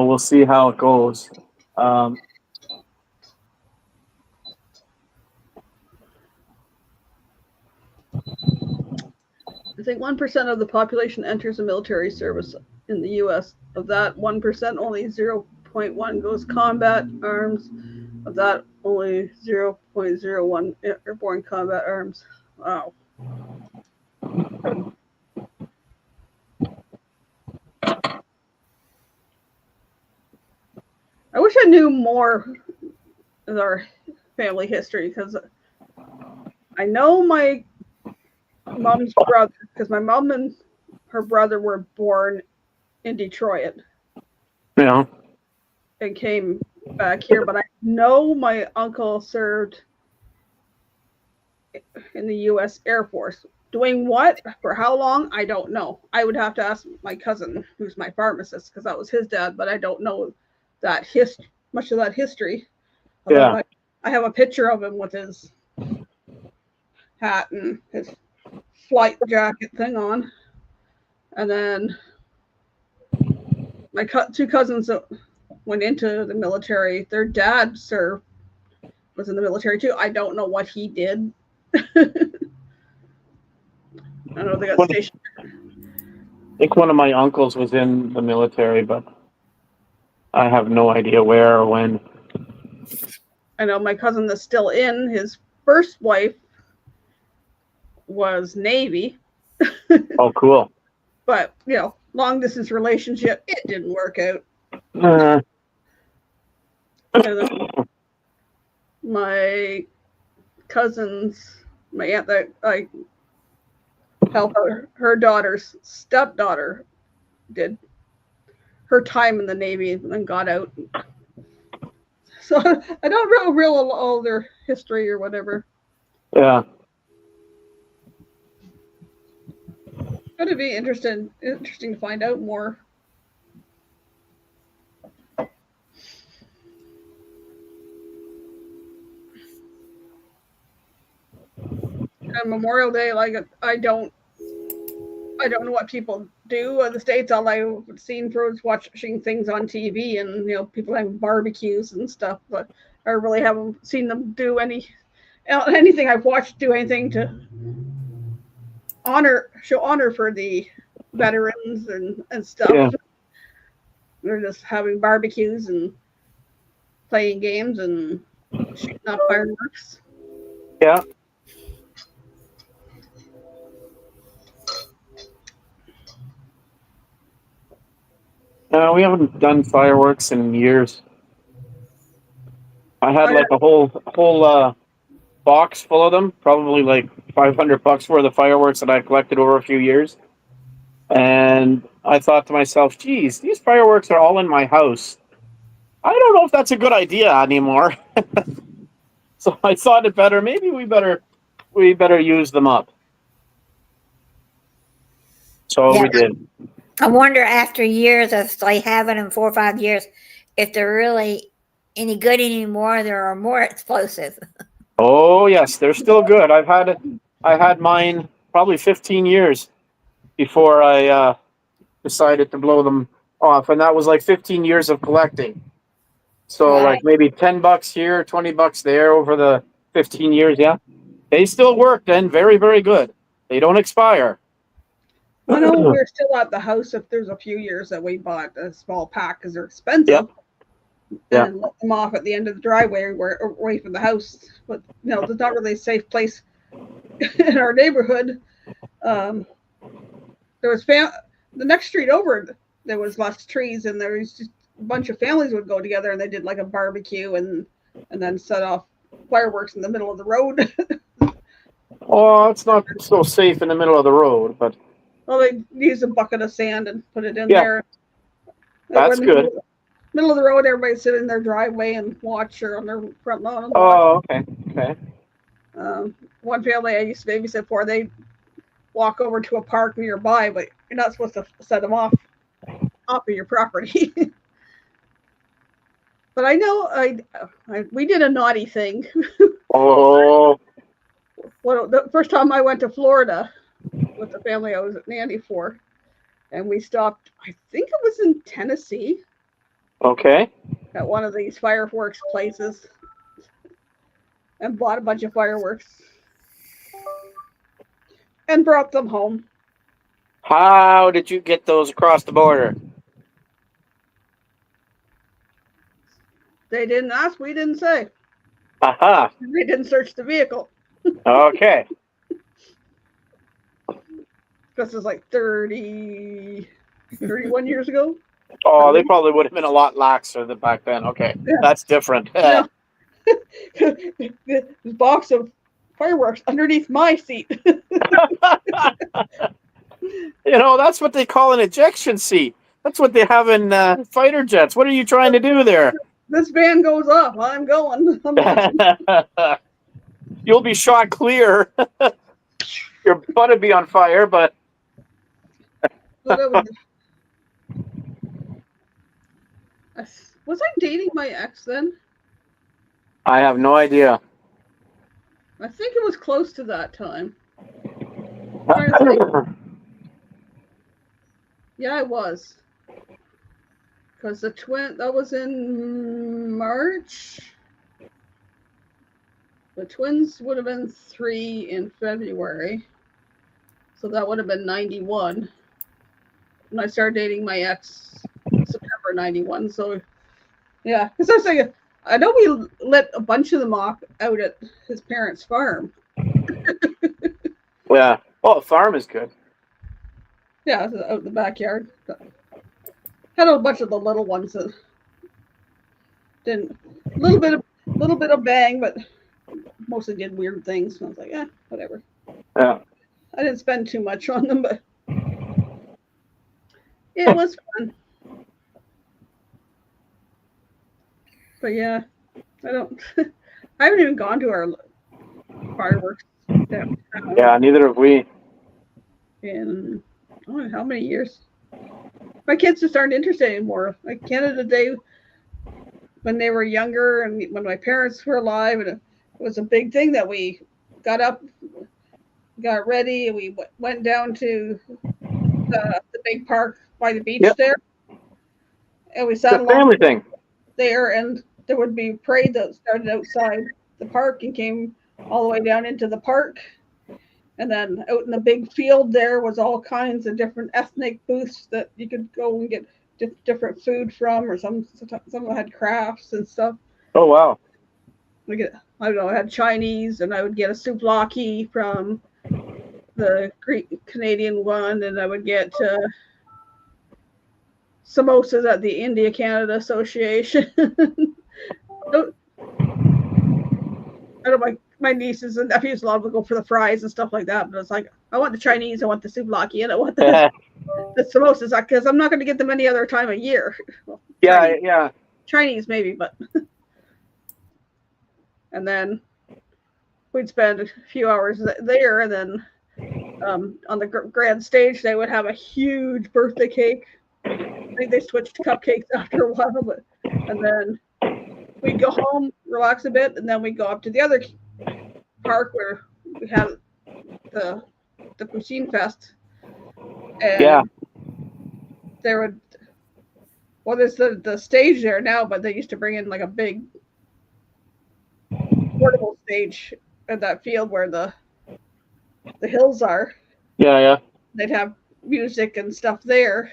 we'll see how it goes. I
think 1% of the population enters the military service in the U.S. Of that 1%, only 0.1 goes combat arms. Of that, only 0.01 airborne combat arms. Wow. I wish I knew more of our family history, because I know my mom's brother, because my mom and her brother were born in Detroit.
Yeah.
And came back here, but I know my uncle served in the U.S. Air Force. Doing what? For how long? I don't know. I would have to ask my cousin, who's my pharmacist, because that was his dad, but I don't know that much of that history.
Yeah.
I have a picture of him with his hat and his flight jacket thing on. And then my two cousins that went into the military, their dad was in the military too. I don't know what he did. I know they got stationed.
I think one of my uncles was in the military, but I have no idea where or when.
I know my cousin that's still in, his first wife was Navy.
Oh, cool.
But, long distance relationship, it didn't work out. My cousins, my aunt that I helped her daughter's stepdaughter did her time in the Navy and got out. So I don't know real all their history or whatever.
Yeah.
It'd be interesting to find out more. On Memorial Day, like I don't know what people do in the States. All I've seen was watching things on TV and people having barbecues and stuff, but I really haven't seen them do anything I've watched do anything to show honor for the veterans and stuff.
Yeah.
They're just having barbecues and playing games and shooting off fireworks.
Yeah. We haven't done fireworks in years. I had
I,
like a whole box full of them, probably like $500 worth of fireworks that I collected over a few years. And I thought to myself, geez, these fireworks are all in my house. I don't know if that's a good idea anymore. So I thought it better. Maybe we better use them up. So
Yeah,
we did.
I wonder after years of like having them 4 or 5 years, if they're really any good anymore. There are more explosive.
Oh yes, they're still good. I had mine probably 15 years before I decided to blow them off, and that was like 15 years of collecting. So
Right.
like maybe $10 here, $20 there over the 15 years. Yeah, they still work. Then very very good. They don't expire.
I know we're still at the house if there's a few years that we bought a small pack because they're
Yep.
expensive
Yeah.
and let them off at the end of the driveway where away from the house. But there's not really a safe place in our neighborhood. Um, there was the next street over. There was less trees and there was just a bunch of families would go together and they did like a barbecue and then set off fireworks in the middle of the road.
Oh, it's not so safe in the middle of the road, but
Well, they used a bucket of sand and put it in
Yeah.
there.
That's
In the
good.
Middle of the road, everybody sit in their driveway and watch or on their front lawn and watch.
Oh, okay, okay.
One family I used to babysit for, they walk over to a park nearby, but you're not supposed to set them off of your property. But I know we did a naughty thing.
Oh,
Well, the first time I went to Florida with the family I was at nanny for, and we stopped. I think it was in Tennessee
okay.
at one of these fireworks places, and bought a bunch of fireworks and brought them home.
How did you get those across the border?
They didn't ask. We didn't say.
Aha.
We didn't search the vehicle.
Okay.
This is like 31 years ago.
Oh, they probably would have been a lot laxer than back then. Okay,
Yeah.
that's different.
Yeah. This box of fireworks underneath my seat.
That's what they call an ejection seat. That's what they have in fighter jets. What are you trying to do there?
This van goes off. I'm going. I'm watching.
You'll be shot clear. Your butt would be on fire, but
Was I dating my ex then?
I have no idea.
I think it was close to that time. Trying to think. Yeah, I was. Because that was in March. The twins would have been 3 in February. So that would have been 91. And I started dating my ex September 91. So, yeah. Because I was saying, I know we let a bunch of them off out at his parents' farm.
Yeah. Oh, a farm is good.
Yeah, out in the backyard. Had a bunch of the little ones that didn't. A little bit of bang, but mostly did weird things. And I was like, whatever.
Yeah.
I didn't spend too much on them, but it was fun. But yeah, I haven't even gone to our fireworks downtown
Yeah, neither have we.
in I don't know how many years. My kids just aren't interested anymore. Like Canada Day, when they were younger and when my parents were alive, and it was a big thing that we got up, got ready, and we went down to the big park by the beach there, and we sat
It's a family thing.
there, and there would be a parade that started outside the park and came all the way down into the park. And then out in the big field there was all kinds of different ethnic booths that you could go and get different food from, or some had crafts and stuff.
Oh, wow.
I don't know, I had Chinese, and I would get a souvlaki from the Greek Canadian one, and I would get samosas at the India Canada Association. I know my nieces and nephews a lot will go for the fries and stuff like that, but it's like I want the Chinese, I want the souvlaki, and I want the samosas because I'm not going to get them any other time of year. Well,
Yeah, yeah.
Chinese maybe, but and then we'd spend a few hours there, and then on the grand stage they would have a huge birthday cake. I think they switched to cupcakes after a while, but and then we'd go home, relax a bit, and then we'd go up to the other park where we had the Poutine Fest. And
Yeah.
there would, well, there's the stage there now, but they used to bring in like a big portable stage at that field where the hills are.
Yeah, yeah.
They'd have music and stuff there.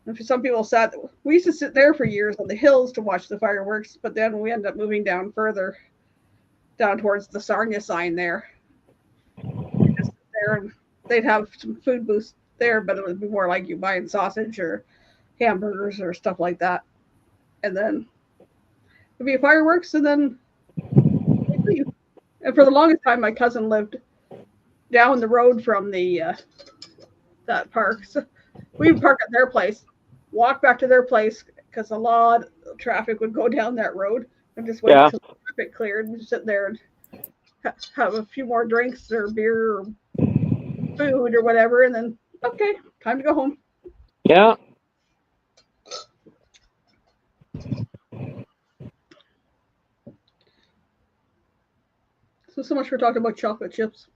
And for some people we used to sit there for years on the hills to watch the fireworks, but then we ended up moving down further, down towards the Sarnia sign there. Just sit there, and they'd have some food booths there, but it would be more like you buying sausage or hamburgers or stuff like that. And then it'd be fireworks, and then we'd leave. And for the longest time, my cousin lived down the road from that park. So we'd park at their place, walk back to their place because a lot of traffic would go down that road, and just wait until the traffic cleared and sit there and have a few more drinks or beer or food or whatever, and then okay, time to go home.
Yeah.
So much for talking about chocolate chips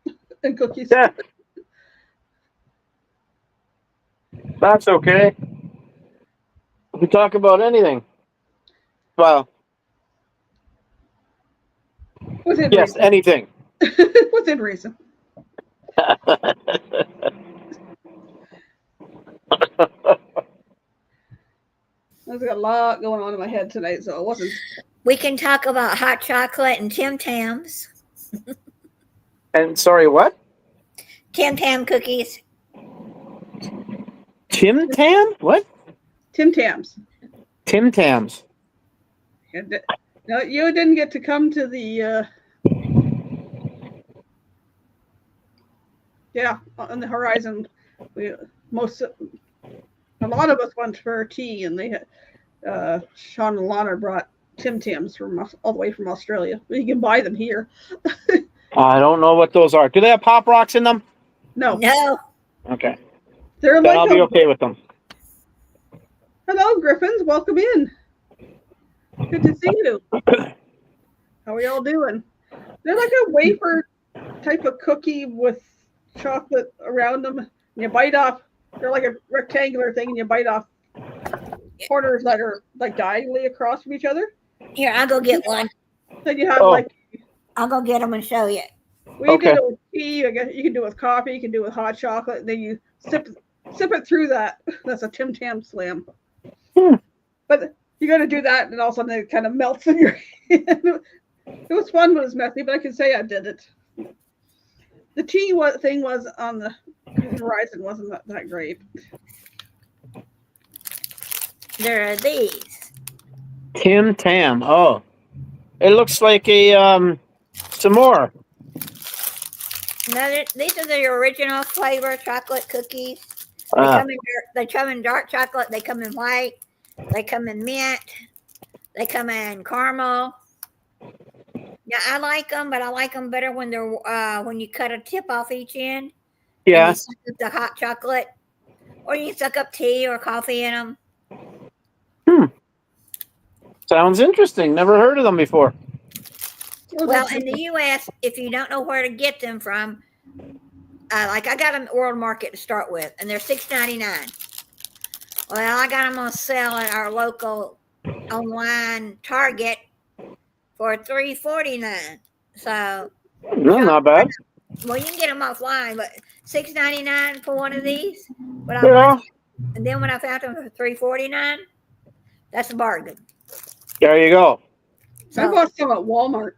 and cookies.
Yeah. That's okay. We can talk about anything. Well,
Within
yes,
reason.
anything.
Within reason. I've got a lot going on in my head tonight, so it wasn't.
We can talk about hot chocolate and Tim Tams.
And sorry, what?
Tim Tam cookies.
Tim Tam? What?
Tim Tams.
Tim Tams.
No, you didn't get to come to the. Yeah, on the horizon, a lot of us went for tea, and they had Sean and Lana brought Tim Tams from all the way from Australia. You can buy them here.
I don't know what those are. Do they have Pop Rocks in them?
No,
No.
Okay.
they're
Then
like.
I'll be okay with them.
Hello, Griffins. Welcome in. Good to see you. How are y'all doing? They're like a wafer type of cookie with chocolate around them. And you bite off. They're like a rectangular thing, and you bite off corners that are like diagonally across from each other.
Here, I'll go get one.
Then you have
Oh.
like
I'll go get them and show you.
we
Okay.
did it with tea. I guess you can do it with coffee. You can do it with hot chocolate. And then you sip it through that. That's a Tim Tam slam.
Hmm.
But you got to do that, and all of a sudden it kind of melts in your hand. It was fun, but it was messy. But I can say I did it. The tea thing was on the horizon wasn't that great.
There are these.
Tim Tam. Oh. It looks like a some more.
No, these are the original flavor chocolate cookies. They come in dark chocolate. They come in white. They come in mint. They come in caramel. Yeah, I like them, but I like them better when they're when you cut a tip off each end.
Yeah.
And you suck up the hot chocolate, or you suck up tea or coffee in them.
Sounds interesting. Never heard of them before.
Well, in the U.S., if you don't know where to get them from, like I got them at World Market to start with, and they're $6.99. Well, I got them on sale at our local online Target for $3.49. So,
No, not bad.
well, you can get them offline, but $6.99 for one of these. But
Yeah.
and then when I found them for $3.49, that's a bargain.
There you go.
I
So,
bought some at Walmart,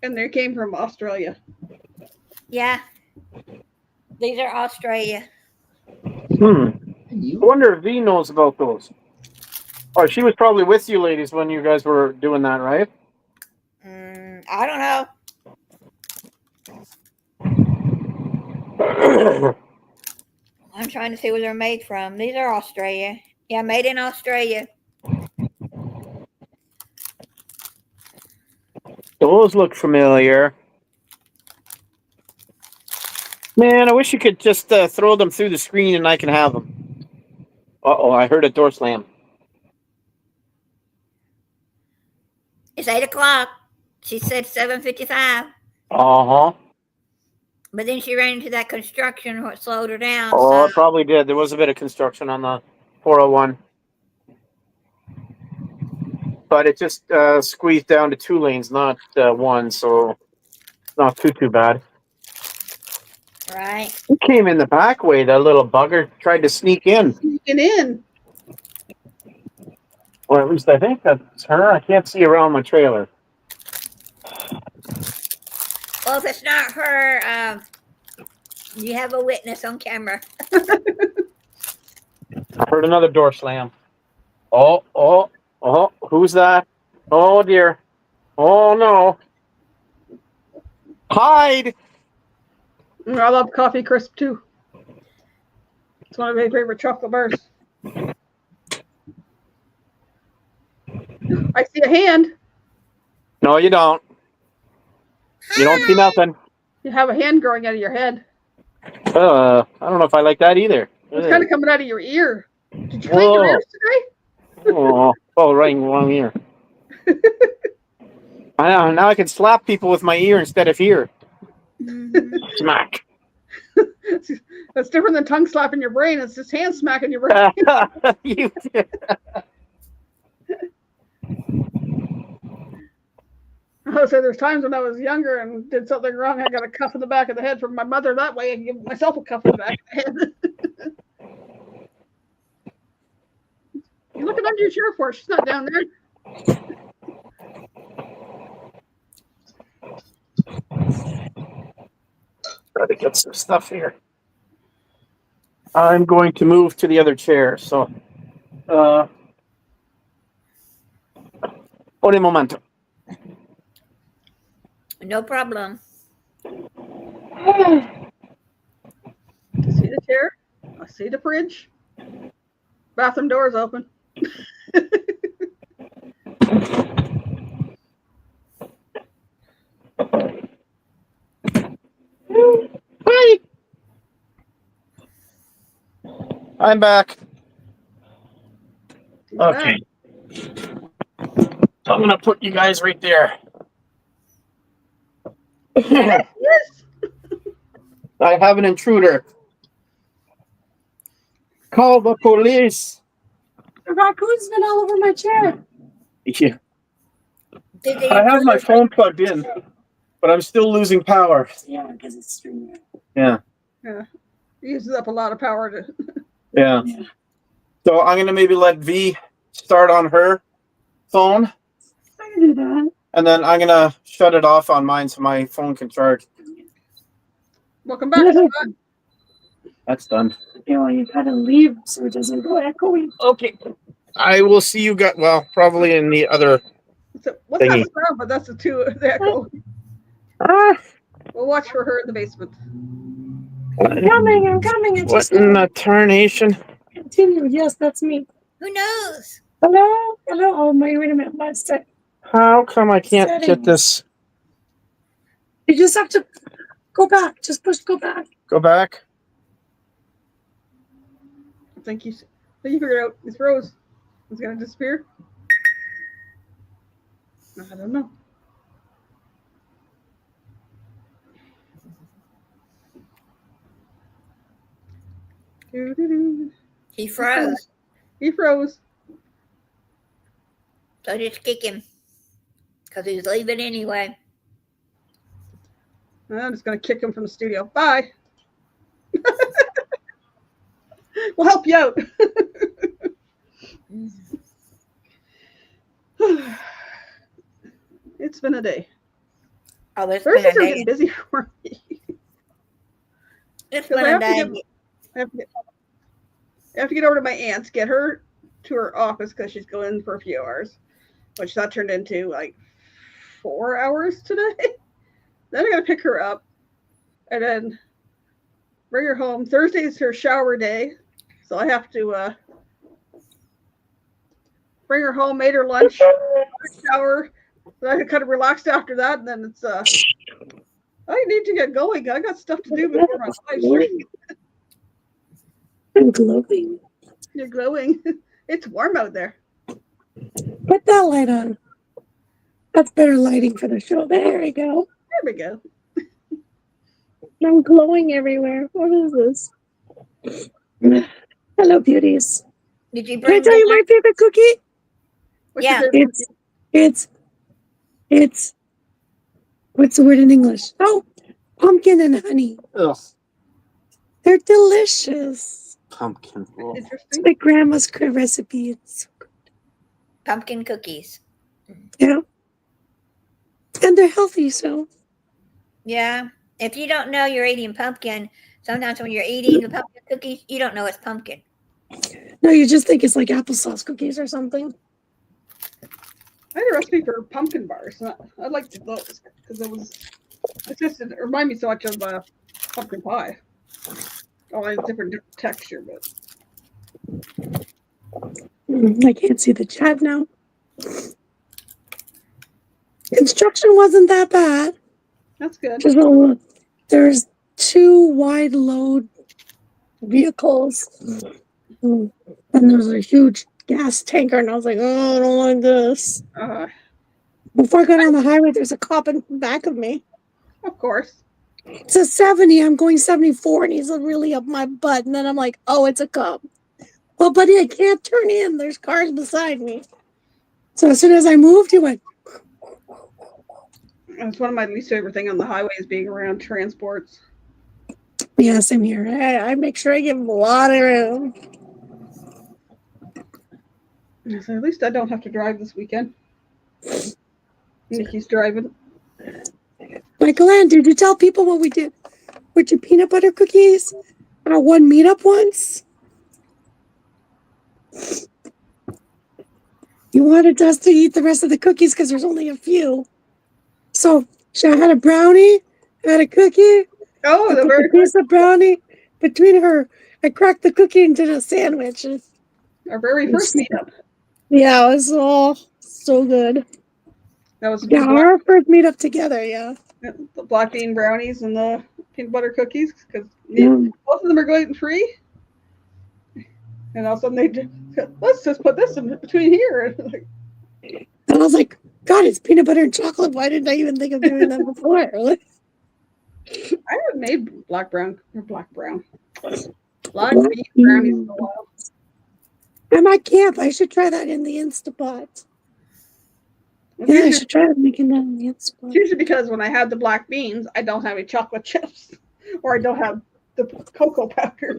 and they came from Australia.
yeah, these are Australia.
Hmm. I wonder if V knows about those. Oh, she was probably with you ladies when you guys were doing that, right?
I don't know. I'm trying to see where they're made from. These are Australia. Yeah, made in Australia.
Those look familiar. Man, I wish you could just throw them through the screen and I can have them. Uh-oh, I heard a door slam.
It's 8 o'clock. She said 7:55.
Uh-huh.
But then she ran into that construction what slowed her down.
Oh,
So
it probably did. There was a bit of construction on the 401. But it just squeezed down to 2 lanes, not 1, so not too bad.
right.
He came in the back way, that little bugger tried to sneak in.
Sneaking in.
Or at least I think that's her. I can't see around my trailer.
Well, if it's not her, you have a witness on camera.
I heard another door slam. Oh, who's that? Oh, dear. Oh, no. Hide!
I love Coffee Crisp too. It's one of my favorite chocolate bars. I see a hand.
No, you don't. You don't see nothing.
You have a hand growing out of your head.
I don't know if I like that either.
It's kind of coming out of your ear. Did you clean your
Whoa.
ears today?
Right, wrong ear. I know, now I can slap people with my ear instead of ear. Smack.
That's different than tongue slapping your brain. It's just hand smacking your brain.
You,
So there's times when I was younger and did something wrong, I got a cuff in the back of the head from my mother. That way I can give myself a cuff in the back of the head. You're looking under your chair for her. She's not down there.
try to get some stuff here. I'm going to move to the other chair, so un momento.
No problem.
I see the chair. I see the fridge. Bathroom door's open.
Hi. I'm back. Okay. I'm gonna put you guys right there.
Yes.
I have an intruder. Call the police.
The raccoon's been all over my chair.
Yeah.
Did they
I have my phone plugged in, but I'm still losing power.
Yeah, because it's streaming.
Yeah.
It uses up a lot of power to.
Yeah.
Yeah.
So I'm gonna maybe let V start on her phone,
I can do that.
and then I'm gonna shut it off on mine so my phone can charge.
Welcome back, Scott.
That's done.
You know, you gotta leave so it doesn't go echoing.
Okay. I will see you guys. Well, probably in the other.
What's
Thingy.
that sound? But that's the the echo. We'll watch for her in the basement.
I'm coming. It
What
just
in the tarnation?
continue. Yes, that's me.
Who knows?
Hello? Oh, wait a minute. One sec.
How come I can't get
Settings.
this?
You just have to go back. Just push go back.
Go back.
I think you figured it out. It's Rose. It's gonna disappear. I don't know. Doo-doo-doo.
He froze.
He froze.
So just kick him. Because he's leaving anyway.
I'm just gonna kick him from the studio. Bye. We'll help you out. It's been a day.
Oh, it's
Thursdays
been
are
a
getting
day.
busy for me.
It's
Because
been
I
a
have to
day.
get- I have to get I have to get over to my aunt's, get her to her office because she's going for a few hours, which that turned into like 4 hours today. Then I gotta pick her up and then bring her home. Thursday is her shower day, so I have to bring her home, made her lunch, shower. So I kind of relaxed after that, and then it's I need to get going. I got stuff to do before my live stream.
I'm glowing.
You're glowing. It's warm out there.
Put that light on. That's better lighting for the show. There we go.
There we go.
I'm glowing everywhere. What is this? Hello, beauties.
Did you
Can I
bring
tell you my favorite cookie?
What's
Yeah.
your favorite
It's what's the word in English? Oh, pumpkin and honey.
Ugh,
They're delicious.
pumpkin. Ugh.
It's
interesting?
my grandma's recipe. It's
pumpkin cookies?
yeah, and they're healthy. So
Yeah. If you don't know you're eating pumpkin, sometimes when you're eating the pumpkin cookies, you don't know it's pumpkin.
no, you just think it's like applesauce cookies or something.
I had a recipe for pumpkin bars. And I liked those because it just didn't remind me so much of pumpkin pie. Oh, it's different texture, but
I can't see the chat now. Construction wasn't that bad.
that's good.
Just there's 2 wide load vehicles, and there's a huge gas tanker, and I was like, oh, I don't like this. Before I got on the highway, there's a cop in back of me.
Of course.
It's a 70. I'm going 74, and he's really up my butt. And then I'm like, oh, it's a cop. Well, buddy, I can't turn in. There's cars beside me. So as soon as I moved, he went.
It's one of my least favorite thing on the highway is being around transports.
Yeah, same here. I make sure I give him a lot of room.
So at least I don't have to drive this weekend. Nikki's driving.
Michael Ann, did you tell people what we did with your peanut butter cookies at our one meetup once? You wanted us to eat the rest of the cookies because there's only a few. So I had a brownie, I had a cookie.
Oh,
I
the
put
very
a piece of brownie between her. I cracked the cookie and did a sandwich.
our very first meetup.
Yeah, it was all so good.
That was
Yeah, our first meetup together. Yeah.
the black bean brownies and the peanut butter cookies because
Yeah.
both of them are gluten free. And all of a sudden they did, let's just put this in between here.
And I was like, God, it's peanut butter and chocolate. Why didn't I even think of doing that before?
I haven't made black bean brownies in a while.
I'm at camp. I should try that in the Instapot. Yeah, I should try making that in the
It's
Instapot.
usually because when I had the black beans, I don't have any chocolate chips or I don't have the cocoa powder.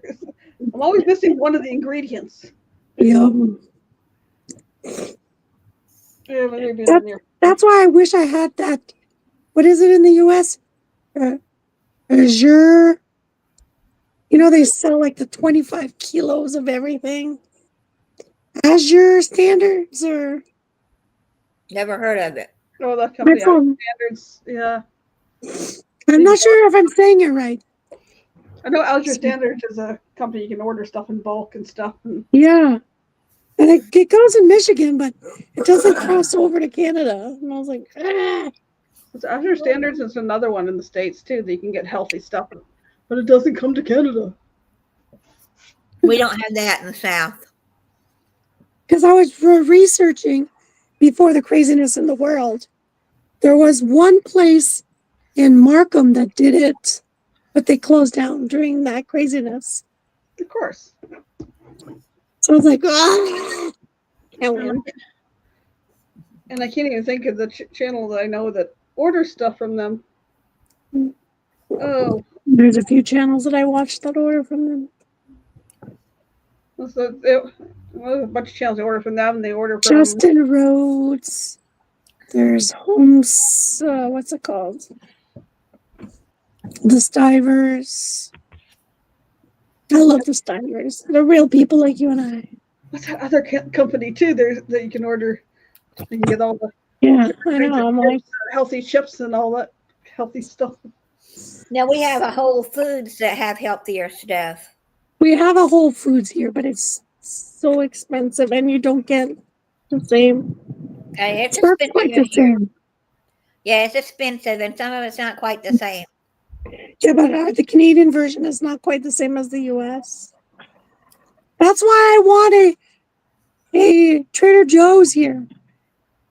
I'm always missing one of the ingredients.
Yum.
Yeah, but maybe in there.
That's why I wish I had that. What is it in the US? Azure. You know, they sell like the 25 kilos of everything. Azure standards or
Never heard of it.
Oh, that company
my phone.
standards. Yeah.
I'm not sure if I'm saying it right.
I know Azure Standards is a company you can order stuff in bulk and stuff. And
Yeah. And it goes in Michigan, but it doesn't cross over to Canada. And I was like, ah.
Azure Standards is another one in the States too that you can get healthy stuff, but it doesn't come to Canada.
We don't have that in the South.
Because I was researching before the craziness in the world. There was one place in Markham that did it, but they closed down during that craziness.
Of course.
So I was like, ah. Can't win.
And I can't even think of the channel that I know that orders stuff from them. Oh,
There's a few channels that I watched that order from them.
so a bunch of channels they order from them, and they order from
Justin Rhodes. There's Homes. What's it called? The Stivers. I love the Steiners. They're real people like you and I.
What's that other company too? There's that you can order. You can get all the
Yeah, I know. I'm like,
healthy chips and all that healthy stuff.
Now we have a Whole Foods that have healthier stuff.
we have a Whole Foods here, but it's so expensive, and you don't get the same.
Okay, it's
It's not
expensive.
quite the same.
Yeah, it's expensive, and some of it's not quite the same.
Yeah, but the Canadian version is not quite the same as the US. That's why I want a Trader Joe's here.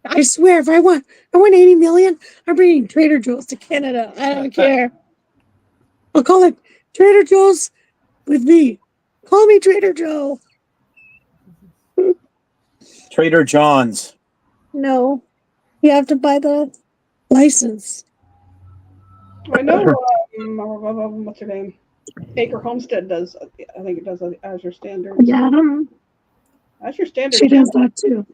I swear, if I win 80 million, I'm bringing Trader Joe's to Canada. I don't care. I'll call it Trader Joe's with me. Call me Trader Joe.
Trader John's.
No, you have to buy the license.
I know. What's her name? Baker Homestead does. I think it does Azure Standard.
Yeah,
Azure Standard.
she does that too.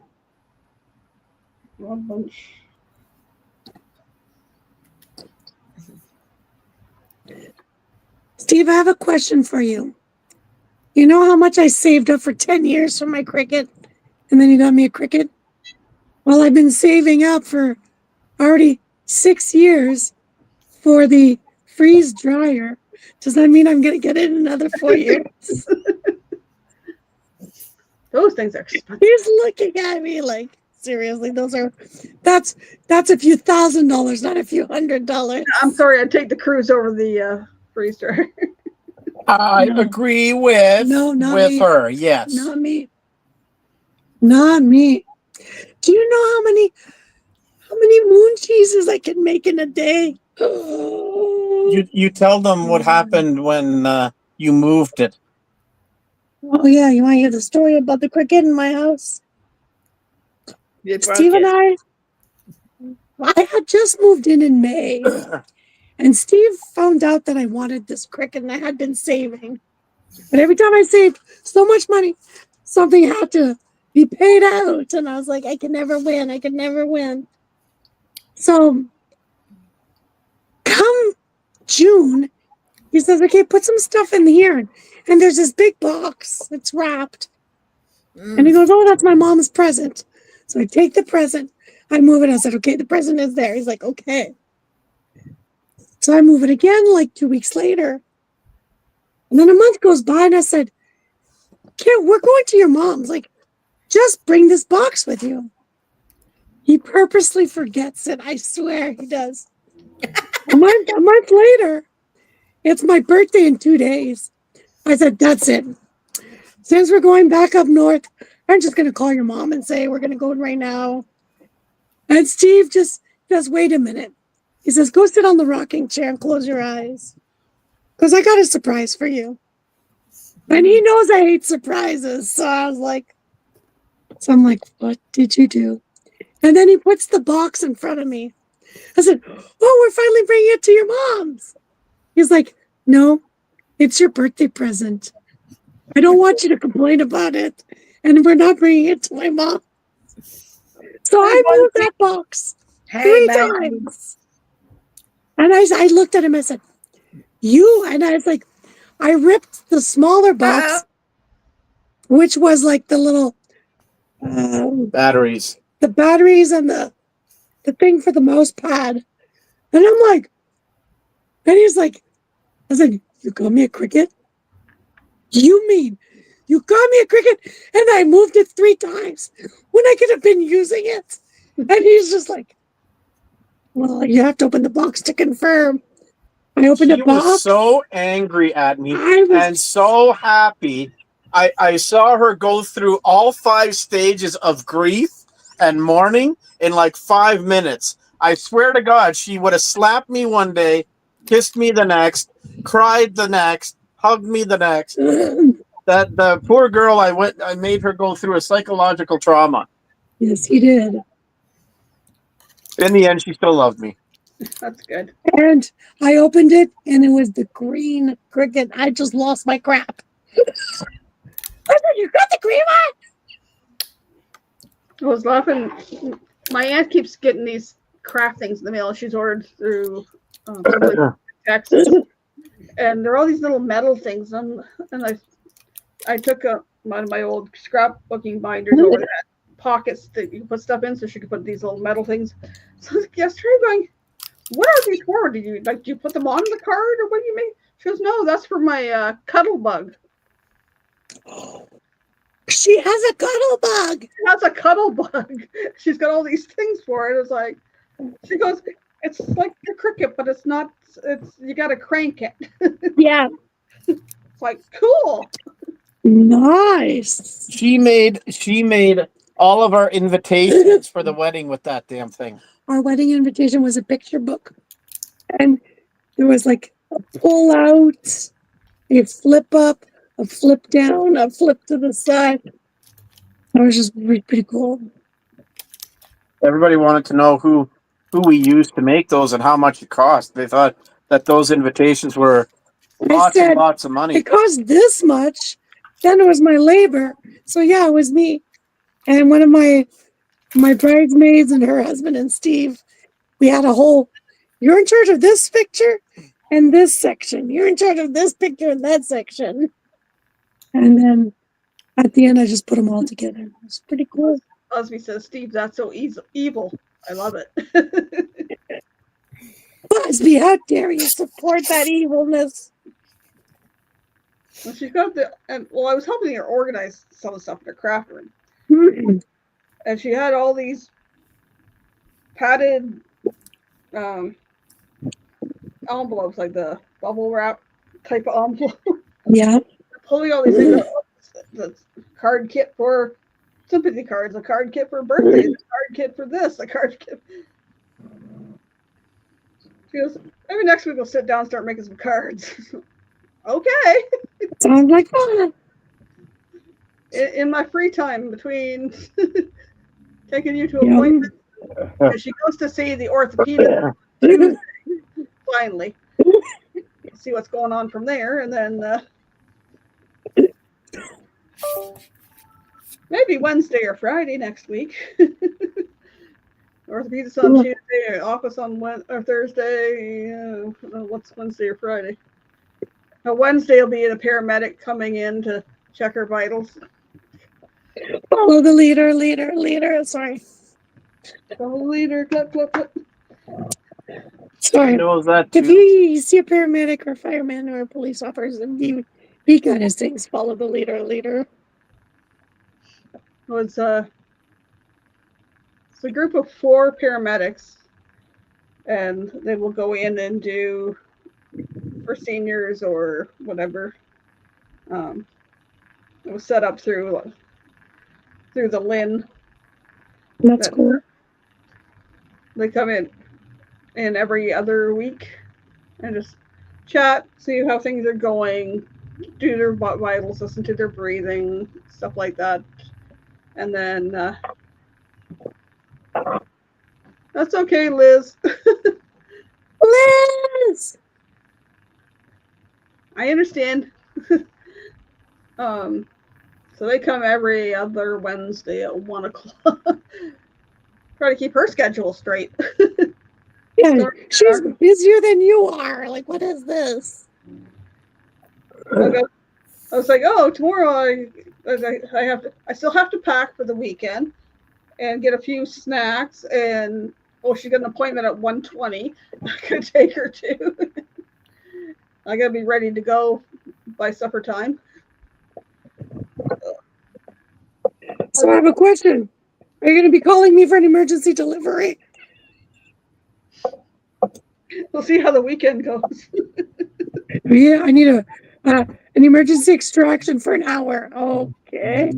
One bunch.
Steve, I have a question for you. You know how much I saved up for 10 years for my Cricut? And then you got me a Cricut? Well, I've been saving up for already 6 years for the freeze dryer. Does that mean I'm going to get it in another 4 years?
Those things are expensive.
He's looking at me like, seriously, that's a few $1,000s, not a few $100s.
I'm sorry, I'd take the cruise over the freeze dryer.
I
No.
agree with
No, not
with
me.
her. Yes.
Not me. Not me. Do you know how many moon cheeses I can make in a day?
You tell them what happened when you moved it.
Oh yeah, you want to hear the story about the Cricut in my house? Steve and I had just moved in May, and Steve found out that I wanted this Cricut, and I had been saving. But every time I saved so much money, something had to be paid out, and I was like, I can never win. I can never win. So, come June, he says, "Okay, put some stuff in here." And there's this big box. It's wrapped. And he goes, "Oh, that's my mom's present." So I take the present, I move it. I said, "Okay, the present is there." He's like, "Okay." So I move it again like 2 weeks later. And then a month goes by and I said, "Kid, we're going to your mom's. Like, just bring this box with you." He purposely forgets it. I swear he does. a month later, it's my birthday in 2 days. I said, "That's it. Since we're going back up north, I'm just going to call your mom and say we're going to go right now." And Steve just "Wait a minute." He says, "Go sit on the rocking chair and close your eyes. Because I got a surprise for you." And he knows I hate surprises. So I'm like, "What did you do?" And then he puts the box in front of me. I said, "Oh, we're finally bringing it to your mom's." He's like, "No, it's your birthday present. I don't want you to complain about it. And we're not bringing it to my mom." So I moved that box 3 times. And I looked at him and I said, and I was like, I ripped the smaller box, which was like the little,
Batteries.
the batteries and the thing for the mouse pad. And I'm like, and he's like, I said, "You got me a Cricut? You mean you got me a Cricut and I moved it 3 times when I could have been using it?" And he's just like, "Well, you have to open the box to confirm." I opened
He
the box.
was so angry at me
I was-
and so happy. I saw her go through all 5 stages of grief and mourning in like 5 minutes. I swear to God, she would have slapped me one day, kissed me the next, cried the next, hugged me the next. That the poor girl, I made her go through a psychological trauma.
Yes, he did.
In the end, she still loved me.
That's good.
And I opened it and it was the green Cricut. I just lost my crap. I said, "You got the green one?"
I was laughing. My aunt keeps getting these craft things in the mail. She's ordered through Texas. and there are all these little metal things, and I took one of my old scrapbooking binders over that pockets that you can put stuff in, so she could put these little metal things. So yesterday, going, what are these for? Do you put them on the card, or what do you mean? She goes, no, that's for my cuddle bug.
She has a cuddle bug.
She has a cuddle bug. She's got all these things for it. It's like, she goes, it's like a cricket, but it's not. It's you got to crank it.
Yeah.
It's like cool.
Nice.
She made all of our invitations for the wedding with that damn thing.
Our wedding invitation was a picture book, and there was like a pull out, a flip up, a flip down, a flip to the side. That was just pretty cool.
Everybody wanted to know who we used to make those and how much it cost. They thought that those invitations were lots and lots of money.
It cost this much. Then it was my labor. So yeah, it was me. And one of my bridesmaids and her husband and Steve, we had a whole, you're in charge of this picture and this section. You're in charge of this picture and that section. And then at the end, I just put them all together. It was pretty cool.
Osby says, Steve, that's so evil. I love it.
Busby, how dare you support that evilness?
Well, she's got I was helping her organize some of the stuff in her craft room. And she had all these padded envelopes, like the bubble wrap type of envelope.
Yeah.
Pulling all these things. The card kit for sympathy cards, a card kit for birthdays, a card kit for this, a card kit. She goes, maybe next week we'll sit down and start making some cards. Okay.
Sounds like fun.
In my free time between taking you to appointments, she goes to see the orthopedist. Finally, see what's going on from there, and then maybe Wednesday or Friday next week. Orthopedist on Tuesday, office on Thursday. What's Wednesday or Friday? Now Wednesday will be the paramedic coming in to check her vitals.
Follow the leader. Sorry.
Follow the leader. Clip.
Sorry.
Knows that
If
too.
you see a paramedic or a fireman or a police officer, he kind of sings follow the leader.
Well, it's a group of 4 paramedics, and they will go in and do for seniors or whatever. It was set up through the Lynn.
That's cool.
They come in every other week and just chat, see how things are going, do their vitals, listen to their breathing, stuff like that. And then that's okay, Liz.
Liz!
I understand. So they come every other Wednesday at 1:00. Try to keep her schedule straight.
Yeah, she's busier than you are. Like, what is this?
I was like, oh, tomorrow I still have to pack for the weekend and get a few snacks, and she's got an appointment at 1:20. I could take her to. I gotta be ready to go by supper time.
So I have a question. Are you going to be calling me for an emergency delivery?
We'll see how the weekend goes.
Yeah, I need an emergency extraction for an hour. Okay.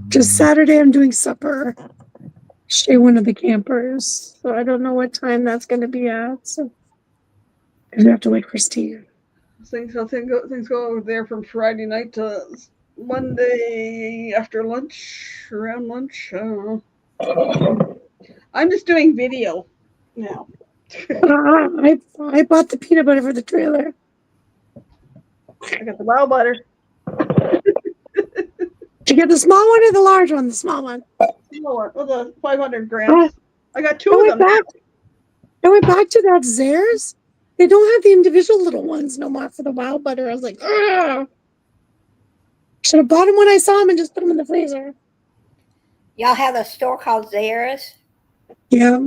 Just Saturday, I'm doing supper. Stay one of the campers. So I don't know what time that's going to be at. So I have to wait for Steve.
Things go over there from Friday night to Monday after lunch, around lunch. I'm just doing video now.
I bought the peanut butter for the trailer.
I got the wow butter.
Did you get the small one or the large one? The small one.
The 500 grams. I got 2 of them.
I went back to that Zehrs. They don't have the individual little ones no more for the wild butter. I was like, ugh. Should have bought them when I saw them and just put them in the freezer.
Y'all have a store called Zara's?
Yeah.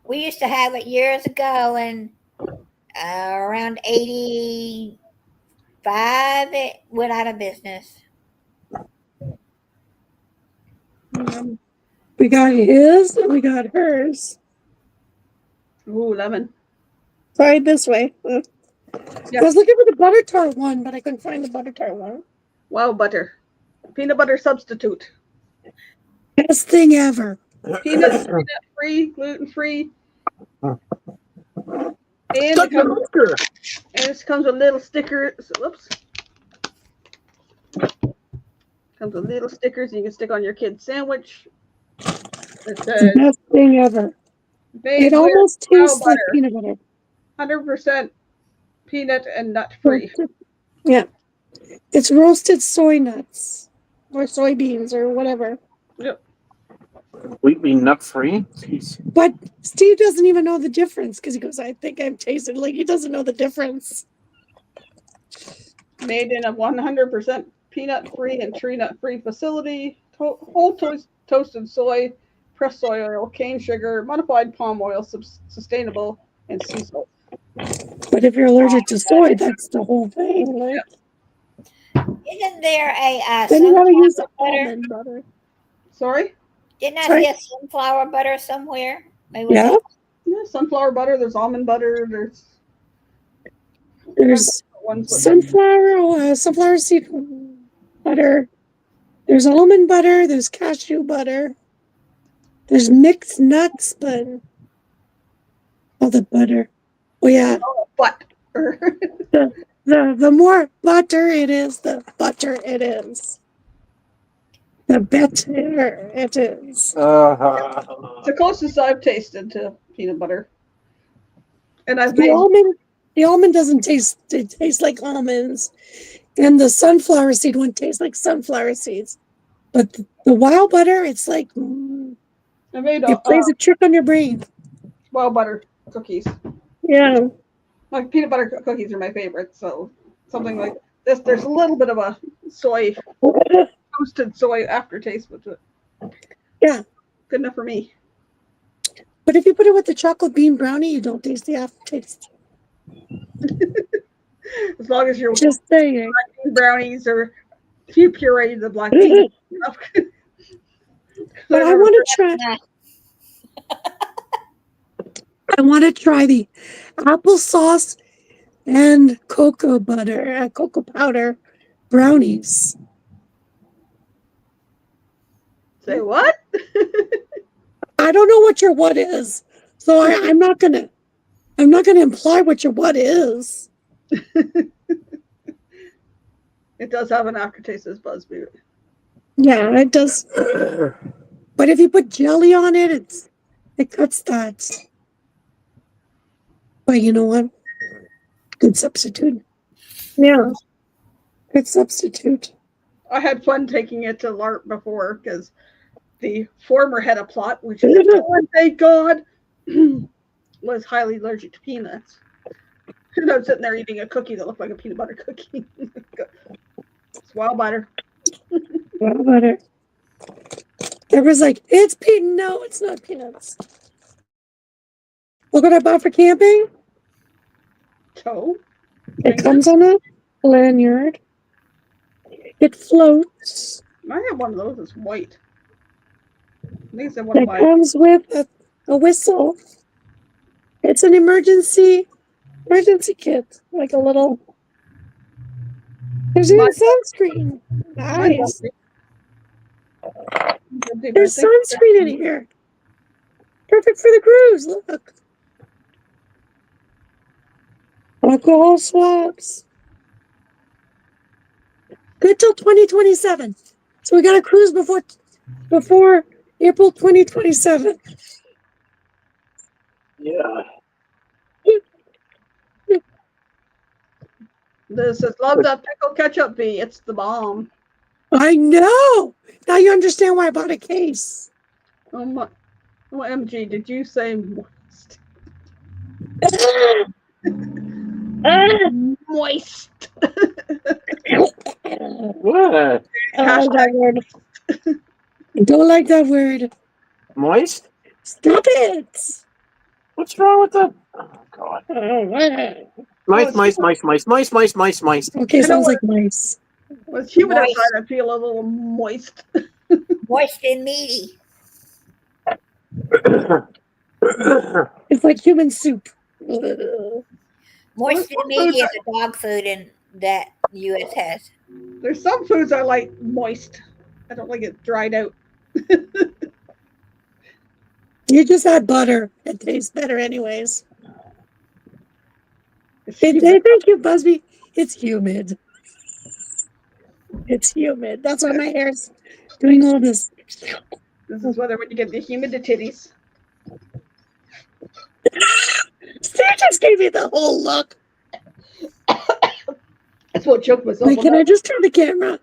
We used to have it years ago, and around 85, it went out of business.
We got his and we got hers.
Ooh, lemon.
Tried this way.
Yeah.
I was looking for the butter tart one, but I couldn't find the butter tart one.
Wild butter. Peanut butter substitute.
Best thing ever.
Peanut free, gluten free. And it comes with little stickers. Whoops. Comes with little stickers you can stick on your kid's sandwich. It says
Best thing ever.
made
It
with
almost
wild
tastes like
butter,
peanut butter.
100% peanut and nut free.
Yeah. It's roasted soy nuts or soybeans or whatever.
Yep.
Completely nut free.
But Steve doesn't even know the difference because he goes, I think I've tasted. Like, he doesn't know the difference.
Made in a 100% peanut free and tree nut free facility. Whole toasted soy, pressed soy oil, cane sugar, modified palm oil, sustainable, and sea salt.
But if you're allergic to soy, that's the whole thing. Like,
Isn't there a
then you gotta use
sunflower butter?
almond butter.
Sorry?
Didn't I
Sorry?
see a sunflower butter somewhere? Maybe
Yeah.
Yeah, sunflower butter. There's almond butter.
There's
ones with
sunflower seed butter. There's almond butter. There's cashew butter. There's mixed nuts, but all the butter. Oh yeah,
butt.
the more butter it is, the butter it is. The better it is.
It's the closest I've tasted to peanut butter. And I've made
The almond doesn't taste. It tastes like almonds, and the sunflower seed one tastes like sunflower seeds. But the wild butter, it's like it plays a trick on your brain.
wild butter cookies.
Yeah.
Like peanut butter cookies are my favorite. So something like this. There's a little bit of a toasted soy aftertaste with it.
Yeah.
Good enough for me.
But if you put it with the chocolate bean brownie, you don't taste the aftertaste.
As long as you're
Just saying.
brownies or if you puree the black beans.
But I want to try. I want to try the applesauce and cocoa butter, cocoa powder brownies.
Say what?
I don't know what your what is, so I'm not gonna imply what your what is.
It does have an aftertaste as Buzzbee.
Yeah, it does. But if you put jelly on it, it cuts that. But you know what? Good substitute. Yeah, good substitute.
I had fun taking it to LARP before because the former head of plot, which thank God, was highly allergic to peanuts. And I was sitting there eating a cookie that looked like a peanut butter cookie. It's wild butter.
Wild butter. Everyone's like, it's peanut. No, it's not peanuts. Look what I bought for camping.
So
It comes on a lanyard. It floats.
I have one of those. It's white. I think it's one of
It
my.
comes with a whistle. It's an emergency kit, like a little. There's even sunscreen. Nice. There's sunscreen in here. Perfect for the cruise. Look. Alcohol swabs. Good till 2027. So we got to cruise before April 2027.
Yeah.
This is love that pickle ketchup bee. It's the bomb.
I know. Now you understand why I bought a case.
Oh my. OMG, did you say moist?
Ah!
Moist.
What?
I don't like that word. I don't like that word.
Moist?
Stop it.
What's wrong with that? Oh God. Mice, mice, mice, mice, mice, mice, mice, mice.
Okay,
You know
sounds
what?
like mice.
When it's humid
Moist.
outside, I feel a little moist.
Moist and meaty.
It's like human soup.
Moist
Well,
and meaty is a dog food in that U.S. has.
there's some foods I like moist. I don't like it dried out.
You just add butter. It tastes better anyways.
It's
Thank
humid.
you, Busby. It's humid. It's humid. That's why my hair's doing all this.
This is whether when you get the humidities.
Steve just gave me the whole look.
That's what choked myself.
Wait, can I just turn the camera?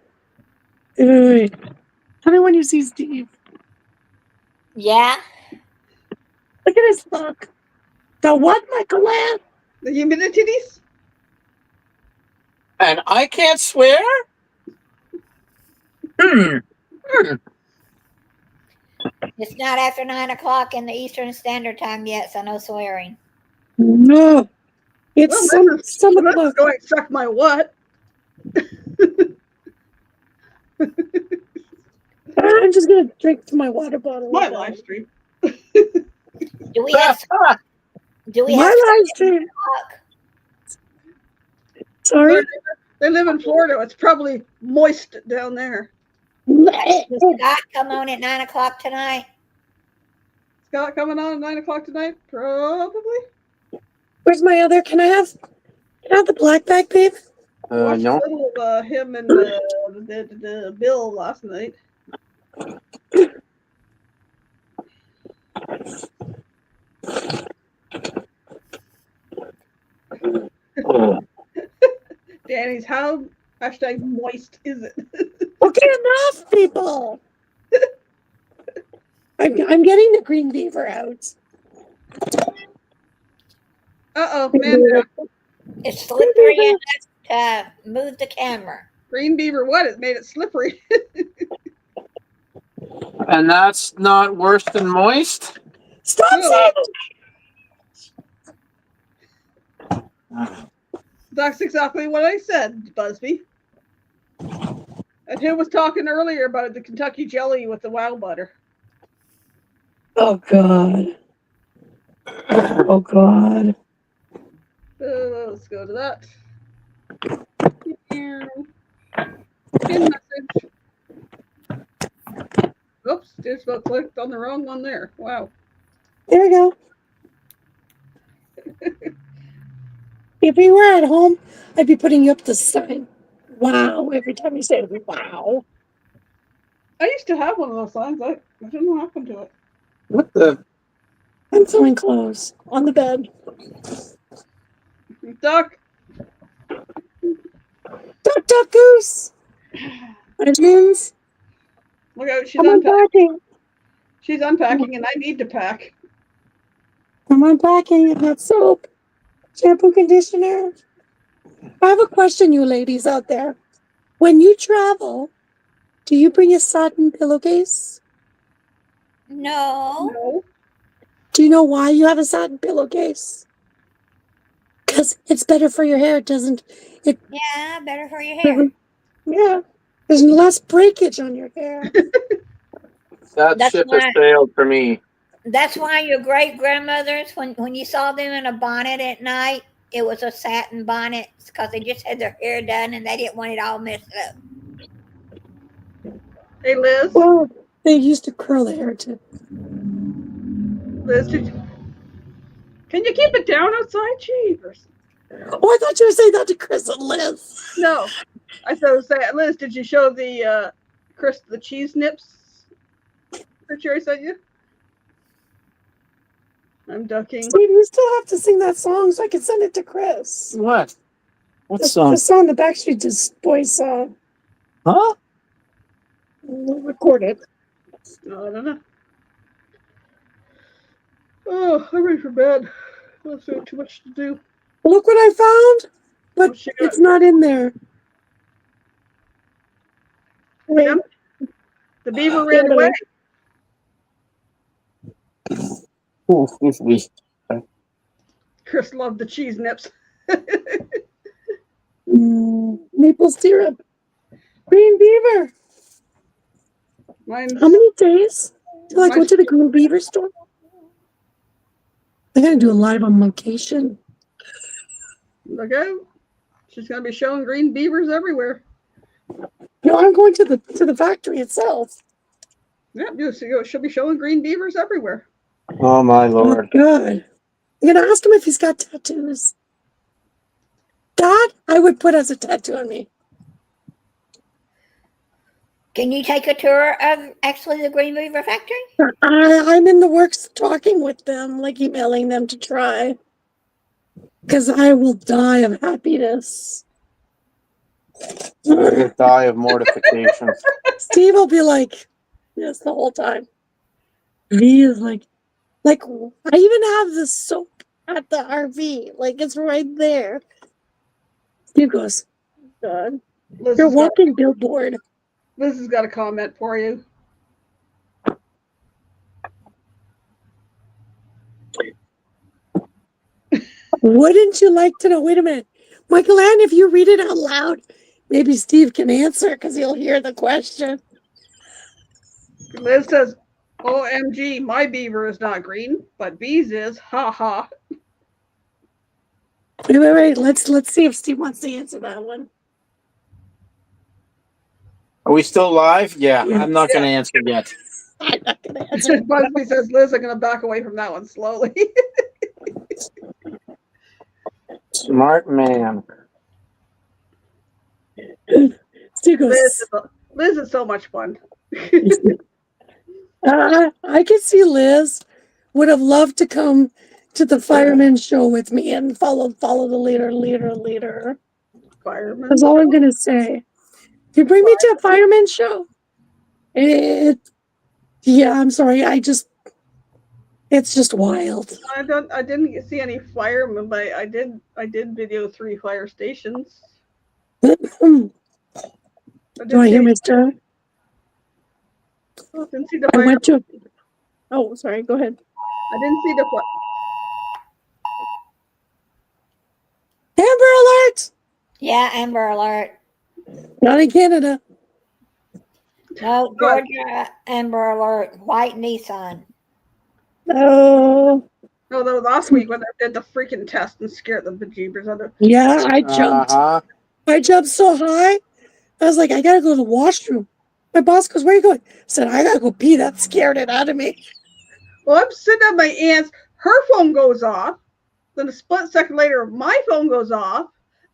Wait. Tell me when you see Steve.
Yeah.
Look at his look. The what, Michael?
The humidities?
And I can't swear?
It's not after 9 o'clock in the Eastern Standard Time yet, so no swearing.
No. It's
Well,
some
Let's
o'clock.
go and suck my what?
I'm just gonna drink to my water bottle.
My live stream.
Do we have? Do we have?
My live stream. Sorry.
They live in Florida. It's probably moist down there.
Does Scott come on at 9 o'clock tonight?
Scott coming on at 9 o'clock tonight? Probably.
Where's my other? Can I have the black bag, babe?
Watched
No.
a little of him and the Bill last night. Danny's how hashtag moist is it?
Okay, enough, people. I'm getting the green beaver out.
Uh-oh, man.
It's slippery enough to move the camera.
Green beaver what? It made it slippery.
And that's not worse than moist?
Stop
No.
saying
That's exactly what I said, Busby. And who was talking earlier about the Kentucky jelly with the wow butter?
Oh God. Oh God.
Let's go to that. Pin message. Oops, just about clicked on the wrong one there. Wow.
There we go. If we were at home, I'd be putting you up the sign. Wow, every time you say wow.
I used to have one of those signs. I don't know what happened to it.
What the?
I'm throwing clothes on the bed.
Duck.
Duck, duck, goose. Onions.
Look out, she's
I'm unpacking.
She's unpacking, and I need to pack.
I'm unpacking. I've got soap, shampoo, conditioner. I have a question, you ladies out there. When you travel, do you bring a satin pillowcase?
No.
No.
Do you know why you have a satin pillowcase? Because it's better for your hair. It doesn't. It
Yeah, better for your hair.
Yeah. There's less breakage on your hair.
That
That's
ship has
why-
sailed for me.
That's why your great grandmothers, when you saw them in a bonnet at night, it was a satin bonnet because they just had their hair done and they didn't want it all messed up.
Hey, Liz.
Well, they used to curl the hair too.
Liz, can you keep it down outside? Jeepers.
Oh, I thought you were saying that to Chris and Liz.
No. I thought I was saying, Liz, did you show the Chris the cheese nips picture I sent you? I'm ducking.
Steve, you still have to sing that song so I can send it to Chris.
What? What
The
song?
song, the Backstreet Boys song.
Huh?
We'll record it.
No, I don't know. Oh, I'm ready for bed. Let's have too much to do.
Look what I found, but
Oh, she got-
it's not in there. Wait,
Yep. The beaver ran away.
Ooh, excuse me.
Chris loved the cheese nips.
maple syrup. Green beaver.
Mine's
How many days till I go
mine's-
to the Green Beaver store? I gotta do a live on location.
Look out. She's gonna be showing green beavers everywhere.
No, I'm going to the factory itself.
Yep, she'll be showing green beavers everywhere.
Oh my
Oh
lord.
God. I'm gonna ask him if he's got tattoos. That I would put as a tattoo on me.
Can you take a tour of actually the Green Beaver factory?
I'm in the works of talking with them, like emailing them to try. Because I will die of happiness.
I will die of mortification.
Steve will be like, yes, the whole time. He is like, I even have the soap at the RV. Like, it's right there. Steve goes, God,
Liz
you're a
has, got,
walking billboard.
Liz has got a comment for you.
Wouldn't you like to know? Wait a minute. Michael Ann, if you read it out loud, maybe Steve can answer because he'll hear the question.
Liz says, OMG, my beaver is not green, but Bee's is. Ha ha.
Wait. Let's see if Steve wants to answer that one.
Are we still live? Yeah, I'm not going to answer yet.
I'm not gonna answer.
Busby says, Liz, I'm going to back away from that one slowly.
Smart man.
Steve goes,
Liz is so much fun.
I could see Liz would have loved to come to the fireman show with me and follow the leader.
Fireman.
That's all I'm gonna say. If you bring me to a fireman show, I'm sorry, it's just wild.
I didn't see any firemen, but I did video 3 fire stations.
Do I hear Mr.?
Didn't see the
I
fire.
went to. Oh, sorry. Go ahead.
I didn't see the.
Amber Alert!
Yeah, Amber Alert.
Not in Canada.
No, Georgia Amber Alert. White Nissan.
Oh,
No, that was last week when they did the freaking test and scared the bejeebers out of.
yeah. I jumped. I jumped so high. I was like, I gotta go to the washroom. My boss goes, "Where are you going?" I said, "I gotta go pee." That scared it out of me.
Well, I'm sitting at my aunt's. Her phone goes off. Then a split second later, my phone goes off,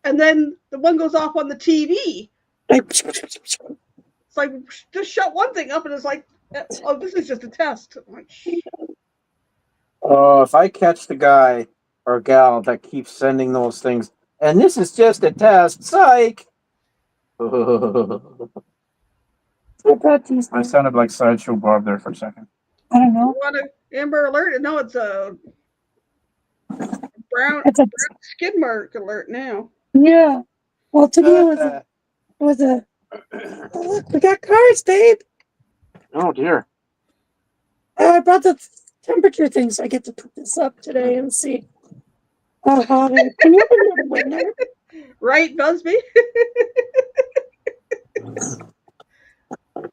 and then the one goes off on the TV. It's like just shut one thing up, and it's like, oh, this is just a test. I'm like,
Oh, if I catch the guy or gal that keeps sending those things, and this is just a test, psych. I sounded like Sideshow Bob there for a second.
I don't know.
what a Amber Alert? No, it's a brown
It's a
skid mark alert now.
yeah. Well, to me, it was a. Oh, look, we got cars, babe.
Oh dear.
I brought the temperature thing, so I get to put this up today and see. Can you open the window?
Right, Busby?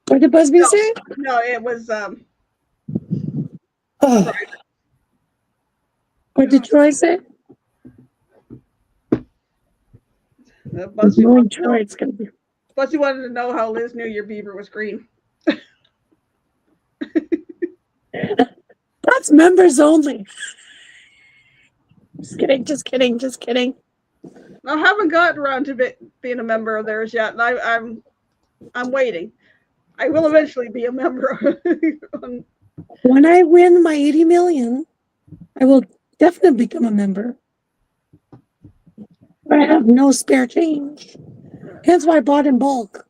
What did Busby say?
No, it was
Oh. What did Troy say?
Busby
Knowing Troy, it's gonna be.
Busby wanted to know how Liz knew your beaver was green.
That's members only. Just kidding.
I haven't gotten around to being a member of theirs yet, and I'm waiting. I will eventually be a member.
When I win my 80 million, I will definitely become a member. But I have no spare change. Hence why I bought in bulk.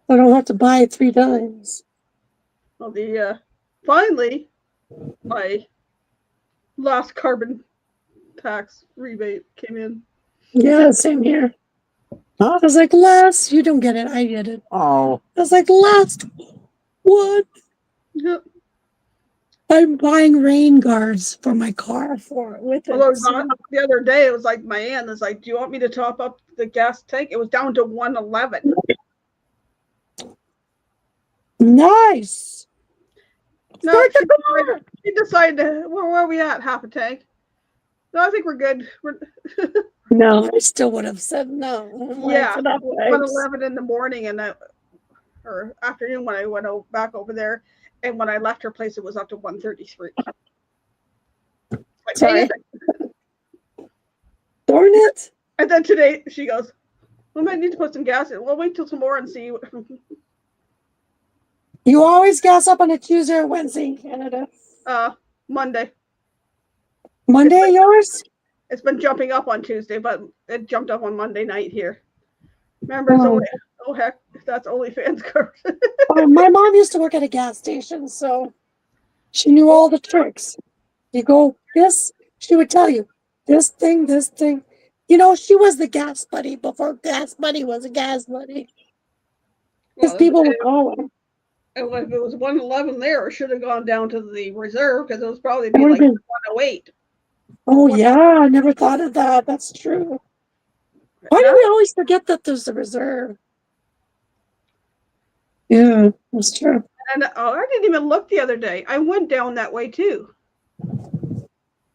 I don't have to buy it 3 times.
Well, finally, my lost carbon tax rebate came in.
Yeah, same here.
Huh?
I was like, last, you don't get it. I get it.
Oh,
I was like, last what?
Yep.
I'm buying rain guards for my car for it with
Although
it. So,
the other day it was like my aunt was like, "Do you want me to top up the gas tank?" It was down to 111.
nice.
No,
Start the car.
she decided to. Where are we at? Half a tank. No, I think we're good.
No, I still would have said no.
Yeah,
For that price.
111 in the morning or afternoon when I went back over there, and when I left her place, it was up to 133. Like,
Sorry.
dang it.
Darn it.
And then today she goes, "We might need to put some gas in." Well, wait till tomorrow and see.
You always gas up on a Tuesday or Wednesday in Canada.
Monday.
Monday, yours?
It's been jumping up on Tuesday, but it jumped up on Monday night here. Remember, it's only, oh heck, that's OnlyFans covered.
My mom used to work at a gas station, so she knew all the tricks. You go this, she would tell you this thing, this thing. You know, she was the gas buddy before gas buddy was a gas buddy. Because people would call her.
And if it was 111 there, it should have gone down to the reserve because it was probably be
It
like
would've been-
108.
Oh yeah, I never thought of that. That's true. Why do we always forget that there's a reserve? Yeah, that's true.
And I didn't even look the other day. I went down that way too.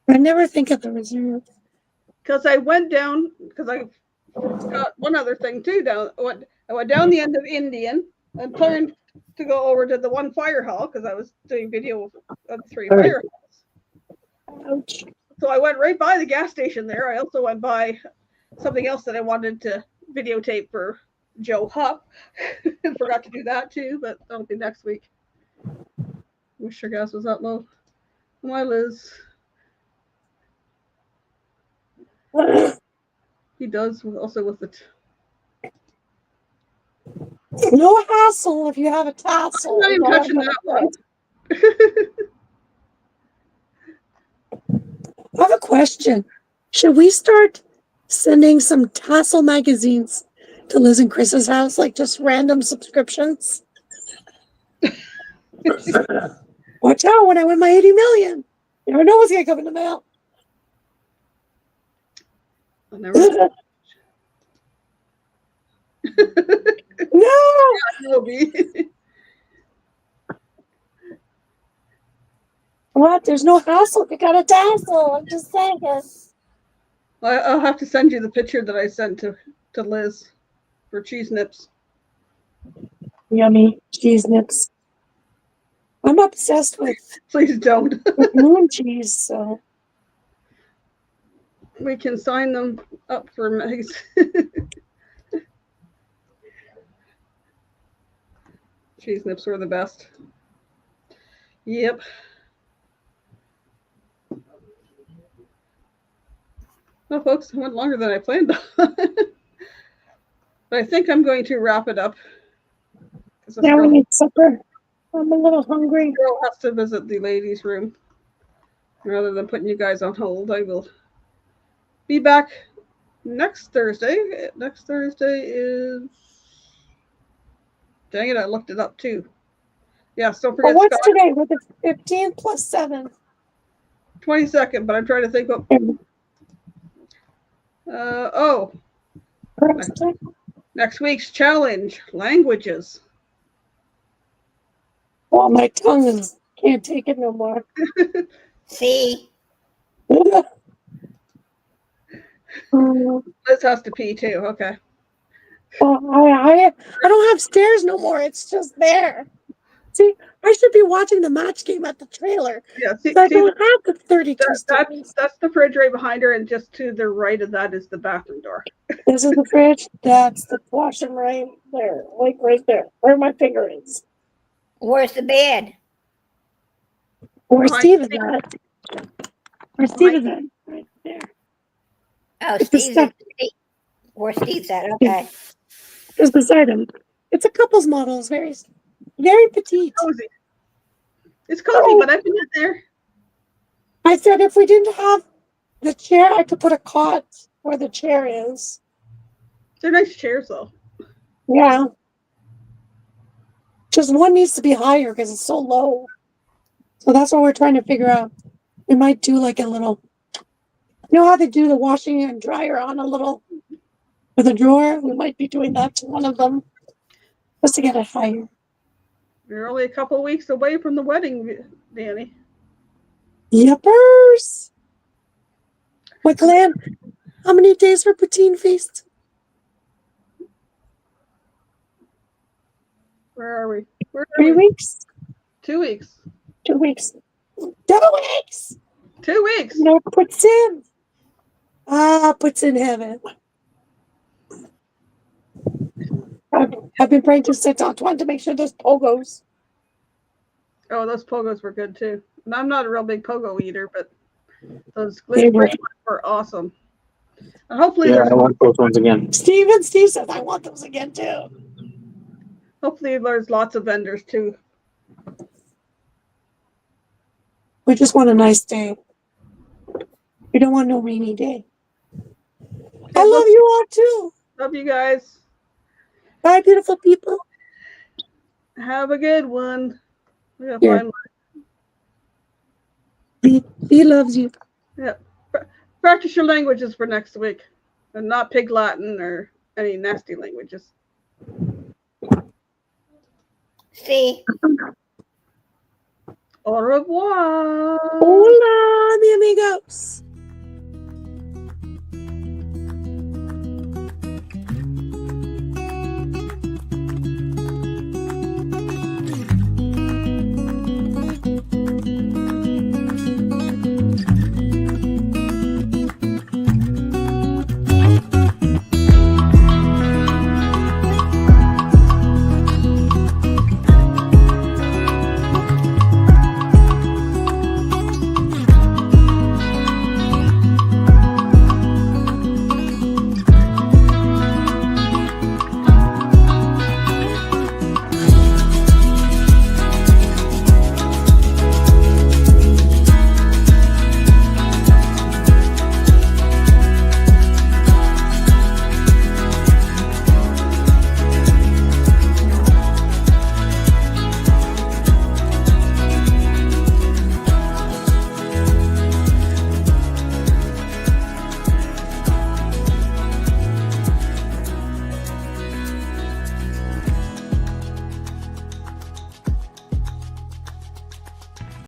I never think of the reserve.
Because I went down, because I got one other thing too. I went down the end of Indian and turned to go over to the one fire hall because I was doing video of the 3 fire halls.
Ouch.
So I went right by the gas station there. I also went by something else that I wanted to videotape for Joe Hupp. Forgot to do that too, but that'll be next week. Wish your gas was that low. My Liz. He does also with the.
No hassle if you have a tassel.
I'm not even touching that one.
I have a question. Should we start sending some tassel magazines to Liz and Chris's house, like just random subscriptions? Watch out when I win my 80 million. You never know what's gonna come in the mail.
I'll never.
No. What? There's no hassle if you got a tassel. I'm just saying.
I'll have to send you the picture that I sent to Liz for cheese nips.
Yummy cheese nips. I'm obsessed with
Please don't.
moon cheese, so
We can sign them up for Meg's. Cheese nips were the best. Yep. Well, folks, it went longer than I planned on. But I think I'm going to wrap it up.
now we need supper. I'm a little hungry.
Girl has to visit the ladies' room. Rather than putting you guys on hold, I will be back next Thursday. Next Thursday is. Dang it, I looked it up too. Yes, don't forget
What's
Scott.
today? With the 15th plus 7.
22nd, but I'm trying to think of. Next week's challenge, languages.
Well, my tongue is can't take it no more.
See,
Oh,
Liz has to pee too. Okay.
I don't have stairs no more. It's just there. See, I should be watching the match game at the trailer.
Yeah. See,
I don't have the 32 stairs.
that's the fridge right behind her, and just to the right of that is the bathroom door.
This is the fridge. That's the washroom right there. Like right there. Where my finger is.
where's the bed?
Where
Behind
Steve is
me.
at. Where Steve is at. Right there.
Oh,
It's the
Steve's
stuff.
where Steve's at. Okay.
Just beside him. It's a couple's model. It's very, very petite.
Cozy. It's cozy,
Oh.
but I've been in there.
I said if we didn't have The chair, I could put a cot where the chair is.
They're nice chairs, though.
Yeah. Just one needs to be higher because it's so low. So that's what we're trying to figure out. We might do like a little, you know how they do the washing and dryer on a little, with a drawer? We might be doing that to one of them just to get it higher.
You're only a couple weeks away from the wedding, Danny.
Yuppers. What, Glenn? How many days for Poutine Feast?
Where are we?
3 weeks?
2 weeks.
2 weeks. 2 weeks!
2 weeks.
No, puts in. Puts in heaven. I've been praying to Saint Antoine to make sure there's pogos.
Oh, those pogos were good too. And I'm not a real big pogo eater, but those
They were.
gluten-free ones were awesome. And hopefully,
Yeah, I want those ones again.
Steve says I want those again too.
there's lots of vendors too.
We just want a nice day. We don't want no rainy day. I love you all too.
Love you guys.
Bye, beautiful people.
Have a good one. We gotta
Here.
find
He loves you.
Yeah. Practice your languages for next week. And not Pig Latin or any nasty languages.
See,
Au revoir.
Hola, mi amigos.